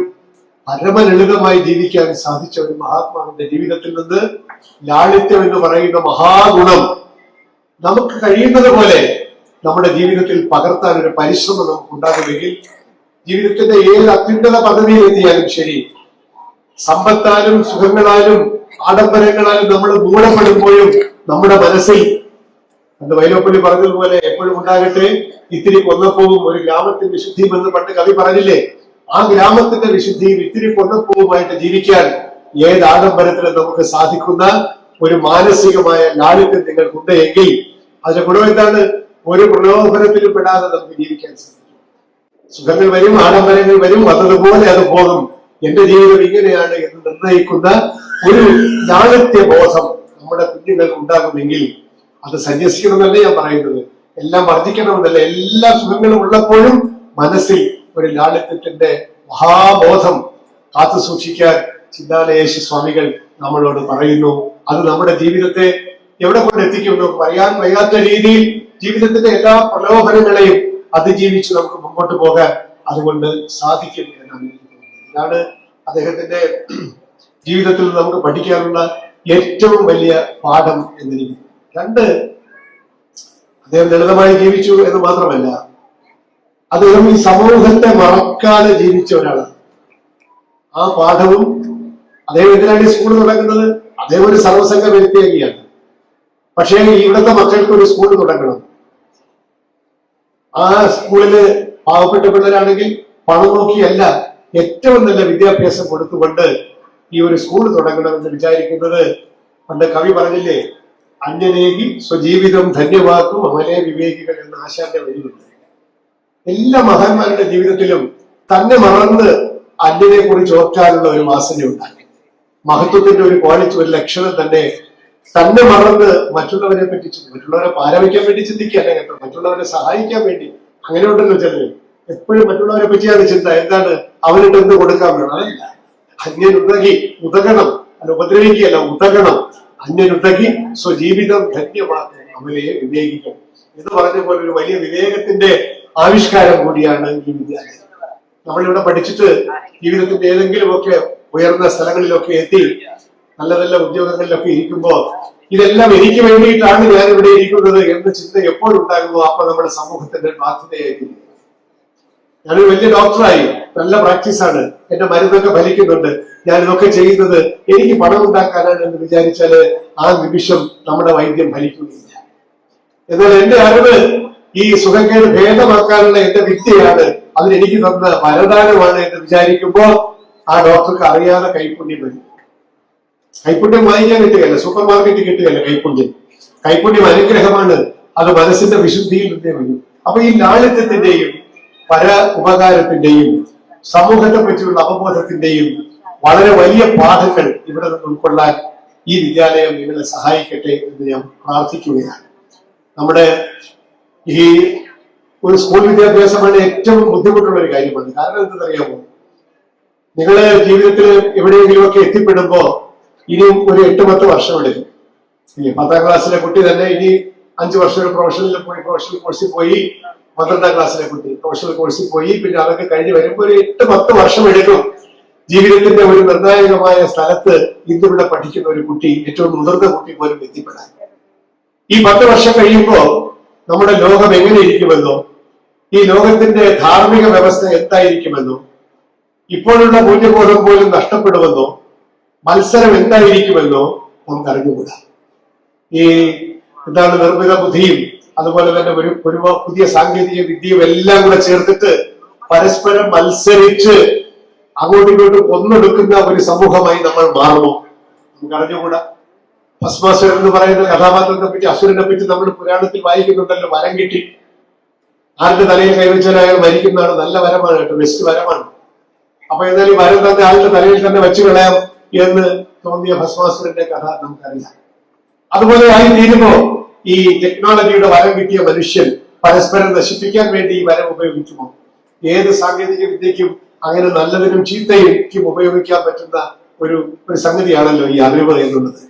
പരമലളിതമായി ജീവിക്കാൻ സാധിച്ച ഒരു മഹാത്മാവിന്റെ ജീവിതത്തിൽ നിന്ന് ലാളിത്യം എന്ന് പറയുന്ന മഹാഗുണം നമുക്ക് കഴിയുന്നത് പോലെ നമ്മുടെ ജീവിതത്തിൽ പകർത്താൻ ഒരു പരിശ്രമം നമുക്ക് ഉണ്ടാകുമെങ്കിൽ ജീവിതത്തിന്റെ ഏത് അത്യുന്നത പദവിയിൽ എത്തിയാലും ശരി, സമ്പത്താലും സുഖങ്ങളാലും ആഡംബരങ്ങളാലും നമ്മൾ മൂടപ്പെടുമ്പോഴും നമ്മുടെ മനസ്സിൽ അത് വൈലോപ്പള്ളി പറഞ്ഞതുപോലെ എപ്പോഴും ഉണ്ടാകട്ടെ ഇത്തിരി കൊന്നപ്പൂവും ഒരു ഗ്രാമത്തിന്റെ വിശുദ്ധിയും എന്ന് പണ്ട് കവി പറഞ്ഞില്ലേ. ആ ഗ്രാമത്തിന്റെ വിശുദ്ധിയും ഇത്തിരി കൊന്നപ്പൂവുമായിട്ട് ജീവിക്കാൻ ഏത് ആഡംബരത്തിലും നമുക്ക് സാധിക്കുന്ന ഒരു മാനസികമായ ലാളിത്യം നിങ്ങൾക്കുണ്ട് എങ്കിൽ അതിന്റെ ഗുണം എന്താണ്? ഒരു പ്രലോഭനത്തിലും പെടാതെ നമുക്ക് ജീവിക്കാൻ സാധിക്കും. സുഖങ്ങൾ വരും, ആഡംബരങ്ങൾ വരും, വന്നതുപോലെ അത് പോകും. എന്റെ ജീവിതം ഇങ്ങനെയാണ് എന്ന് നിർണ്ണയിക്കുന്ന ഒരു ലാളിത്യ ബോധം നമ്മുടെ കുഞ്ഞുങ്ങൾക്ക് ഉണ്ടാകുമെങ്കിൽ അത് സന്യസിക്കണമെന്നല്ല ഞാൻ പറയുന്നത്, എല്ലാം വർദ്ധിക്കണമെന്നല്ല. എല്ലാ സുഖങ്ങളും ഉള്ളപ്പോഴും മനസ്സിൽ ഒരു ലാളിത്യത്തിന്റെ മഹാബോധം കാത്തു സൂക്ഷിക്കാൻ ചിന്താലയേശു സ്വാമികൾ നമ്മളോട് പറയുന്നു. അത് നമ്മുടെ ജീവിതത്തെ എവിടെ കൊണ്ടെത്തിക്കുന്നു പറയാൻ വയ്യാത്ത രീതിയിൽ ജീവിതത്തിന്റെ എല്ലാ പ്രലോഭനങ്ങളെയും അതിജീവിച്ച് നമുക്ക് മുമ്പോട്ട് പോകാൻ അതുകൊണ്ട് സാധിക്കും എന്നാണ് എനിക്ക് തോന്നുന്നത്. ഇതാണ് അദ്ദേഹത്തിന്റെ ജീവിതത്തിൽ നമുക്ക് പഠിക്കാനുള്ള ഏറ്റവും വലിയ പാഠം എന്നെനിക്ക്. രണ്ട്, അദ്ദേഹം ലളിതമായി ജീവിച്ചു എന്ന് മാത്രമല്ല, അദ്ദേഹം ഈ സമൂഹത്തെ മറക്കാതെ ജീവിച്ച ഒരാളാണ്. ആ പാഠവും അദ്ദേഹം എന്തിനാണ് ഈ സ്കൂൾ തുടങ്ങുന്നത്? അദ്ദേഹം ഒരു സർവസംഘ വ്യക്തിയാണ്. പക്ഷേ ഇവിടുത്തെ മക്കൾക്ക് ഒരു സ്കൂൾ തുടങ്ങണം. ആ സ്കൂളില് പാവപ്പെട്ട പിള്ളേരാണെങ്കിൽ പണം നോക്കിയല്ല, ഏറ്റവും നല്ല വിദ്യാഭ്യാസം കൊടുത്തുകൊണ്ട് ഈ ഒരു സ്കൂൾ തുടങ്ങണമെന്ന് വിചാരിക്കുന്നത്. പണ്ട് കവി പറഞ്ഞില്ലേ, അന്യനേകി സ്വജീവിതം ധന്യമാക്കും അമലേ വിവേകികൾ എന്ന ആശാന്റെ വരിയുണ്ട്. എല്ലാ മഹാന്മാരുടെ ജീവിതത്തിലും തന്നെ മറന്ന് അന്യനെ കുറിച്ച് ഓർക്കാനുള്ള ഒരു വാസന ഉണ്ടാക്കി. മഹത്വത്തിന്റെ ഒരു ക്വാളിറ്റി, ഒരു ലക്ഷണം തന്നെ മറന്ന് മറ്റുള്ളവരെ പറ്റി, മറ്റുള്ളവരെ പാരവയ്ക്കാൻ വേണ്ടി ചിന്തിക്കുകയല്ല കേട്ടോ, മറ്റുള്ളവരെ സഹായിക്കാൻ വേണ്ടി. അങ്ങനെ ഉണ്ടല്ലോ ചിലര്, എപ്പോഴും മറ്റുള്ളവരെ പറ്റിയാണ് ചിന്ത. എന്താണ് അവനിട്ട് എന്ത് കൊടുക്കാൻ വേണം? അതല്ല, അന്യനുതകി ഉതകണം, അല്ല ഉപദ്രവിക്കുകയല്ല, ഉതകണം. അന്യനുതകി സ്വജീവിതം ധന്യമാക്കും അവരെ വിവേകിക്കണം എന്ന് പറഞ്ഞ പോലെ ഒരു വലിയ വിവേകത്തിന്റെ ആവിഷ്കാരം കൂടിയാണ് ഈ വിദ്യാലയം. നമ്മളിവിടെ പഠിച്ചിട്ട് ജീവിതത്തിന്റെ ഏതെങ്കിലുമൊക്കെ ഉയർന്ന സ്ഥലങ്ങളിലൊക്കെ എത്തി നല്ല നല്ല ഉദ്യോഗങ്ങളിലൊക്കെ ഇരിക്കുമ്പോൾ ഇതെല്ലാം എനിക്ക് വേണ്ടിയിട്ടാണ് ഞാൻ ഇവിടെ ഇരിക്കുന്നത് എന്ന ചിന്ത എപ്പോഴുണ്ടാകുമോ അപ്പൊ നമ്മുടെ സമൂഹത്തിന്റെ ബാധ്യതയായിരിക്കും. ഞാനൊരു വലിയ ഡോക്ടറായി, നല്ല പ്രാക്ടീസാണ്, എന്റെ മരുന്നൊക്കെ ഫലിക്കുന്നുണ്ട്, ഞാൻ ഇതൊക്കെ ചെയ്യുന്നത് എനിക്ക് പണം ഉണ്ടാക്കാനാണ് എന്ന് വിചാരിച്ചാല് ആ നിമിഷം നമ്മുടെ വൈദ്യം ഫലിക്കുകയില്ല. എന്നാൽ എന്റെ അറിവ് ഈ സുഖക്കേട് ഭേദമാക്കാനുള്ള എന്റെ വിദ്യയാണ്, അതിനെനിക്ക് തന്ന വരദാനമാണ് എന്ന് വിചാരിക്കുമ്പോൾ ആ ഡോക്ടർക്ക് അറിയാതെ കൈപ്പുണ്യം വരും. കൈപ്പുണ്യം വാങ്ങിക്കാൻ കിട്ടുകയല്ല, സൂപ്പർ മാർക്കറ്റിൽ കിട്ടുകയല്ല കൈപ്പുണ്യം. കൈപ്പുണ്യം അനുഗ്രഹമാണ്, അത് മനസ്സിന്റെ വിശുദ്ധിയിൽ നിന്നേ വരും. അപ്പൊ ഈ ലാളിത്യത്തിന്റെയും പര ഉപകാരത്തിന്റെയും സമൂഹത്തെ പറ്റിയുള്ള അവബോധത്തിന്റെയും വളരെ വലിയ പാഠങ്ങൾ ഇവിടെ നിന്ന് ഉൾക്കൊള്ളാൻ ഈ വിദ്യാലയം നിങ്ങളെ സഹായിക്കട്ടെ എന്ന് ഞാൻ പ്രാർത്ഥിക്കുകയാണ്. നമ്മുടെ ഈ ഒരു സ്കൂൾ വിദ്യാഭ്യാസമാണ് ഏറ്റവും ബുദ്ധിമുട്ടുള്ള ഒരു കാര്യമാണ്. കാരണം എന്തെന്നറിയാമോ, നിങ്ങള് ജീവിതത്തിൽ എവിടെയെങ്കിലുമൊക്കെ എത്തിപ്പെടുമ്പോ ഇനിയും ഒരു 8-10 വർഷം എടുക്കും. 10ാം ക്ലാസ്സിലെ കുട്ടി തന്നെ ഇനി 5 വർഷം ഒരു പ്രൊഫഷണൽ കോഴ്സിൽ പോയി, 12ാം ക്ലാസ്സിലെ കുട്ടി പ്രൊഫഷണൽ കോഴ്സിൽ പോയി, പിന്നെ അതൊക്കെ കഴിഞ്ഞ് വരുമ്പോൾ ഒരു 8-10 വർഷം എടുക്കും ജീവിതത്തിന്റെ ഒരു നിർണായകമായ സ്ഥലത്ത് ഇന്നിവിടെ പഠിക്കുന്ന ഒരു കുട്ടി, ഏറ്റവും മുതിർന്ന കുട്ടി പോലും എത്തിപ്പെടാൻ. ഈ 10 വർഷം കഴിയുമ്പോ നമ്മുടെ ലോകം എങ്ങനെ ഇരിക്കുമെന്നോ, ഈ ലോകത്തിന്റെ ധാർമ്മിക വ്യവസ്ഥ എന്തായിരിക്കുമെന്നോ, ഇപ്പോഴുള്ള മൂല്യബോധം പോലും നഷ്ടപ്പെടുമെന്നോ, മത്സരം എന്തായിരിക്കുമെന്നോ നമുക്ക് അറിഞ്ഞുകൂടാ. ഈ എന്താണ് നിർമ്മിത ബുദ്ധിയും അതുപോലെ തന്നെ ഒരു പുതിയ സാങ്കേതിക വിദ്യയും എല്ലാം കൂടെ ചേർത്തിട്ട് പരസ്പരം മത്സരിച്ച് അങ്ങോട്ടും ഇങ്ങോട്ടും ഒന്നെടുക്കുന്ന ഒരു സമൂഹമായി നമ്മൾ മാറുമോ നമുക്ക് അറിഞ്ഞുകൂടാ. ഭസ്മാസുരൻ എന്ന് പറയുന്ന കഥാപാത്രത്തെ പറ്റി, അസുരനെ പറ്റി നമ്മൾ പുരാണത്തിൽ വായിക്കുന്നുണ്ടല്ലോ. വരം കിട്ടി, ആരുടെ തലയിൽ കൈവച്ചാൽ അയാൾ മരിക്കുന്നതാണ്. നല്ല വരമാണ് കേട്ടോ, ബെസ്റ്റ് വരമാണ്. അപ്പൊ എന്നാൽ ഈ വരം തന്നെ ആളുടെ തലയിൽ തന്നെ വെച്ചു കളയാം എന്ന് തോന്നിയ ഭസ്മാസുരന്റെ കഥ നമുക്കറിയാം. അതുപോലെ ആയി തീരുമ്പോ ഈ ടെക്നോളജിയുടെ വരം കിട്ടിയ മനുഷ്യൻ പരസ്പരം നശിപ്പിക്കാൻ വേണ്ടി ഈ വരം ഉപയോഗിക്കുമോ? ഏത് സാങ്കേതിക വിദ്യക്കും അങ്ങനെ നല്ലതിനും ചീത്തയ്ക്കും ഉപയോഗിക്കാൻ പറ്റുന്ന ഒരു സംഗതിയാണല്ലോ ഈ അറിവ് എന്നുള്ളത്.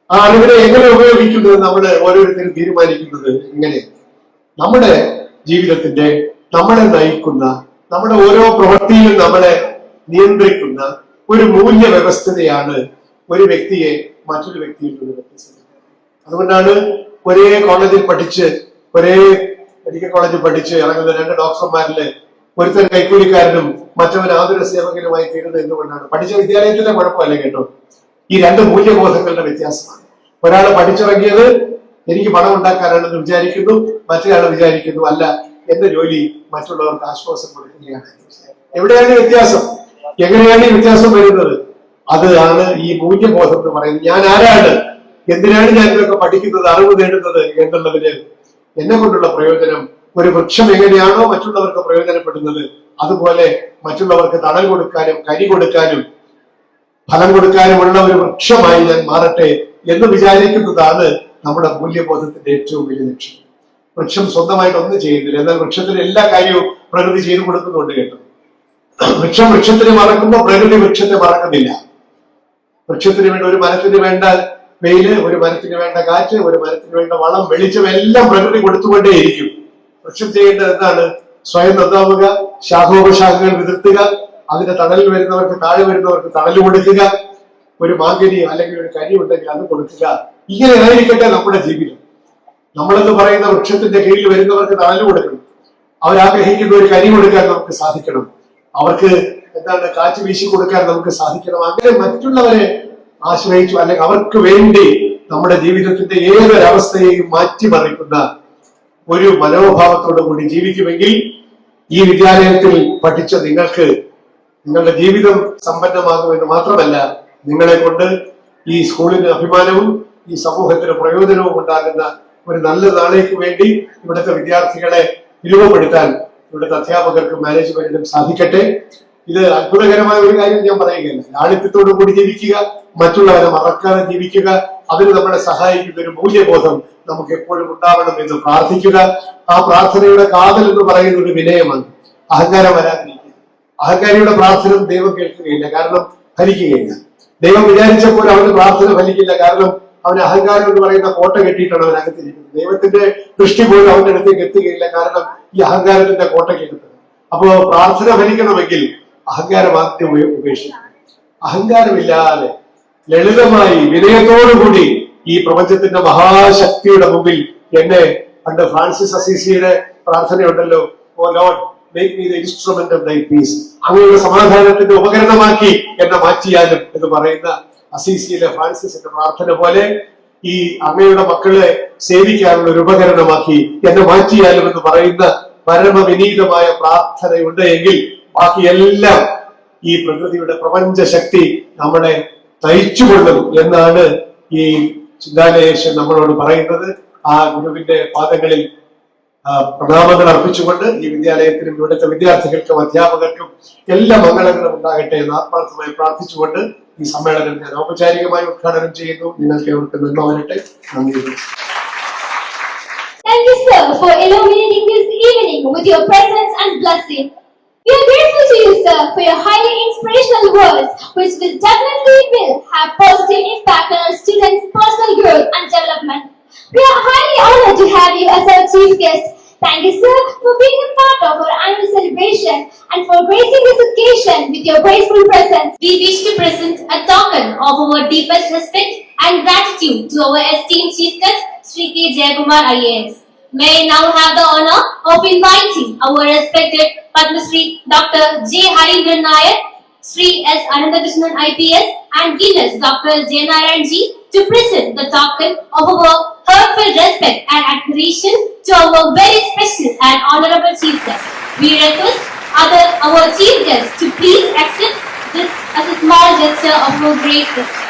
ആ അറിവിനെ എങ്ങനെ ഉപയോഗിക്കുന്നത് നമ്മൾ ഓരോരുത്തരും തീരുമാനിക്കുന്നത് എങ്ങനെ? നമ്മുടെ ജീവിതത്തിന്റെ, നമ്മളെ നയിക്കുന്ന, നമ്മുടെ ഓരോ പ്രവൃത്തിയിലും നമ്മളെ നിയന്ത്രിക്കുന്ന ഒരു മൂല്യ വ്യവസ്ഥതയാണ് ഒരു വ്യക്തിയെ മറ്റൊരു വ്യക്തിയിൽ നിന്ന് വ്യത്യസ്തം. അതുകൊണ്ടാണ് ഒരേ കോളേജിൽ പഠിച്ച്, ഒരേ മെഡിക്കൽ കോളേജിൽ പഠിച്ച് ഇറങ്ങുന്ന 2 ഡോക്ടർമാരില് ഒരുത്തൻ കൈക്കൂലിക്കാരനും മറ്റവൻ ആതുര സേവകനുമായി തീരുന്നത് എന്തുകൊണ്ടാണ്? പഠിച്ച വിദ്യാലയത്തിന്റെ കുഴപ്പമല്ല കേട്ടോ, ഈ 2 മൂല്യബോധങ്ങളുടെ വ്യത്യാസമാണ്. ഒരാൾ പഠിച്ചിറങ്ങിയത് എനിക്ക് പണം ഉണ്ടാക്കാനാണെന്ന് വിചാരിക്കുന്നു, മറ്റൊരാൾ വിചാരിക്കുന്നു അല്ല, എന്റെ ജോലി മറ്റുള്ളവർക്ക് ആശ്വാസം കൊടുക്കുകയാണ്. എവിടെയാണ് വ്യത്യാസം? എങ്ങനെയാണ് ഈ വ്യത്യാസം വരുന്നത്? അതാണ് ഈ മൂല്യബോധം എന്ന് പറയുന്നത്. ഞാൻ ആരാണ്? എന്തിനാണ് ഞാൻ ഇതൊക്കെ പഠിക്കുന്നത്, അറിവ് നേടുന്നത് എന്നുള്ളതിന് എന്നെ കൊണ്ടുള്ള പ്രയോജനം ഒരു വൃക്ഷം എങ്ങനെയാണോ മറ്റുള്ളവർക്ക് പ്രയോജനപ്പെടുന്നത് അതുപോലെ മറ്റുള്ളവർക്ക് തണൽ കൊടുക്കാനും കരി കൊടുക്കാനും ഫലം കൊടുക്കാനുമുള്ള ഒരു വൃക്ഷമായി ഞാൻ മാറട്ടെ എന്ന് വിചാരിക്കുന്നതാണ് നമ്മുടെ മൂല്യബോധത്തിന്റെ ഏറ്റവും വലിയ ലക്ഷ്യം. വൃക്ഷം സ്വന്തമായിട്ട് ഒന്നും ചെയ്യുന്നില്ല, എന്നാൽ വൃക്ഷത്തിന് എല്ലാ കാര്യവും പ്രകൃതി ചെയ്തു കൊടുക്കുന്നുണ്ട് കേട്ടോ. വൃക്ഷം വൃക്ഷത്തിനെ മറക്കുമ്പോൾ പ്രകൃതി വൃക്ഷത്തെ മറക്കുന്നില്ല. വൃക്ഷത്തിന് വേണ്ട, ഒരു മരത്തിന് വേണ്ട വെയില്, ഒരു മരത്തിന് വേണ്ട കാറ്റ്, ഒരു മരത്തിന് വേണ്ട വളം, വെളിച്ചം എല്ലാം പ്രകൃതി കൊടുത്തുകൊണ്ടേയിരിക്കും. വൃക്ഷം ചെയ്യേണ്ടത് എന്താണ്? സ്വയം നന്നാവുക, ശാഖോപശാഖകൾ വിതർത്തുക, അതിന്റെ തണലിൽ വരുന്നവർക്ക്, താഴെ വരുന്നവർക്ക് തണൽ കൊടുക്കുക, ഒരു മാങ്കരി അല്ലെങ്കിൽ ഒരു കരി ഉണ്ടെങ്കിൽ അത് കൊടുക്കുക. ഇങ്ങനെ ആയിരിക്കട്ടെ നമ്മുടെ ജീവിതം. നമ്മളെന്ന് പറയുന്ന വൃക്ഷത്തിന്റെ കീഴിൽ വരുന്നവർക്ക് തണൽ കൊടുക്കണം, അവരാഗ്രഹിക്കുന്ന ഒരു കരി കൊടുക്കാൻ നമുക്ക് സാധിക്കണം, അവർക്ക് എന്താണ് കാറ്റ് വീശി കൊടുക്കാൻ നമുക്ക് സാധിക്കണം. അങ്ങനെ മറ്റുള്ളവരെ ആശ്രയിച്ചു അല്ലെങ്കിൽ അവർക്ക് വേണ്ടി നമ്മുടെ ജീവിതത്തിന്റെ ഏതൊരവസ്ഥയെയും മാറ്റിമറിക്കുന്ന ഒരു മനോഭാവത്തോടു കൂടി ജീവിക്കുമെങ്കിൽ ഈ വിദ്യാലയത്തിൽ പഠിച്ച നിങ്ങൾക്ക് നിങ്ങളുടെ ജീവിതം സമ്പന്നമാകുമെന്ന് മാത്രമല്ല, നിങ്ങളെ കൊണ്ട് ഈ സ്കൂളിന് അഭിമാനവും ഈ സമൂഹത്തിന് പ്രയോജനവും ഉണ്ടാകുന്ന ഒരു നല്ല നാളേക്ക് വേണ്ടി ഇവിടുത്തെ വിദ്യാർത്ഥികളെ രൂപപ്പെടുത്താൻ ഇവിടുത്തെ അധ്യാപകർക്കും മാനേജ്മെന്റിനും സാധിക്കട്ടെ. ഇത് അത്ഭുതകരമായ ഒരു കാര്യം ഞാൻ പറയുകയല്ല. ലാളിത്യത്തോടു കൂടി ജീവിക്കുക, മറ്റുള്ളവരെ മറക്കാതെ ജീവിക്കുക, അതിന് നമ്മളെ സഹായിക്കുന്ന ഒരു മൂല്യബോധം നമുക്ക് എപ്പോഴും ഉണ്ടാവണം എന്ന് പ്രാർത്ഥിക്കുക. ആ പ്രാർത്ഥനയുടെ കാതൽ എന്ന് പറയുന്നത് വിനയമാണ്. അഹങ്കാരം വരാതിരിക്കുക. അഹങ്കാരിയുടെ പ്രാർത്ഥന ദൈവം കേൾക്കുകയില്ല, കാരണം ഫലിക്കുകയില്ല. ദൈവം വിചാരിച്ചപ്പോൾ അവന്റെ പ്രാർത്ഥന ഫലിക്കില്ല, കാരണം അവന് അഹങ്കാരം എന്ന് പറയുന്ന കോട്ട കെട്ടിയിട്ടാണ് അവൻ അകത്തിരിക്കുന്നത്. ദൈവത്തിന്റെ ദൃഷ്ടി പോലും അവന്റെ അടുത്തേക്ക് എത്തുകയില്ല, കാരണം ഈ അഹങ്കാരത്തിന്റെ കോട്ടയ്ക്ക്. അപ്പോ പ്രാർത്ഥന ഫലിക്കണമെങ്കിൽ അഹങ്കാരം ആദ്യം ഉപേക്ഷിക്കണം. അഹങ്കാരമില്ലാതെ ലളിതമായി വിനയത്തോടുകൂടി ഈ പ്രപഞ്ചത്തിന്റെ മഹാശക്തിയുടെ മുമ്പിൽ എന്നെ പണ്ട് ഫ്രാൻസിസ് അസീസിയുടെ പ്രാർത്ഥനയുണ്ടല്ലോ, O Lord make me the instrument of thy peace, അങ്ങയുടെ സമാധാനത്തിന്റെ ഉപകരണമാക്കി എന്നെ മാറ്റിയാലും എന്ന് പറയുന്ന അസീസിയിലെ ഫ്രാൻസിസിന്റെ പ്രാർത്ഥന പോലെ ഈ അങ്ങയുടെ മക്കളെ സേവിക്കാനുള്ള ഒരു ഉപകരണമാക്കി എന്നെ മാറ്റിയാലും എന്ന് പറയുന്ന പരമവിനീതമായ പ്രാർത്ഥനയുണ്ട് എങ്കിൽ ബാക്കിയെല്ലാം ഈ പ്രകൃതിയുടെ പ്രപഞ്ച ശക്തി നമ്മളെ നയിച്ചുകൊള്ളും എന്നാണ് ഈ ചിന്താലയേശൻ നമ്മളോട് പറയുന്നത്. ആ ഗുരുവിന്റെ പാദങ്ങളിൽ പ്രണാമങ്ങൾ അർപ്പിച്ചുകൊണ്ട് ഈ വിദ്യാലയത്തിനും ഇവിടുത്തെ വിദ്യാർത്ഥികൾക്കും അധ്യാപകർക്കും എല്ലാ മംഗളങ്ങളും ഉണ്ടാകട്ടെ എന്ന് ആത്മാർത്ഥമായി പ്രാർത്ഥിച്ചുകൊണ്ട് ഈ സമ്മേളനം ഞാൻ ഔപചാരികമായി ഉദ്ഘാടനം ചെയ്യുന്നു. നിങ്ങൾക്ക് ഏവർക്കും നന്മ വരട്ടെ. നന്ദി. Thank you, sir, for illuminating this evening with your presence and blessing. We are grateful to you, sir, for your highly inspirational words, which will definitely have positive impact on our students' personal growth and development. We are highly honored to have you as our chief guest. Thank you, sir, for being a part of our annual celebration and for gracing this occasion with your graceful presence. We wish to present a token of our deepest respect and gratitude to our esteemed chief guest, Sri K. Jayakumar IAS. May I now have the honor of inviting our respected Padma Shri Dr. J. Harindran Nair, Sri S. Anandakrishnan IPS, and Guinness Dr. J. Narayan Ji to present the token of our heartfelt respect and admiration to our very special and honorable chief guest. We request our chief guest to please accept this as a small gesture of our great respect.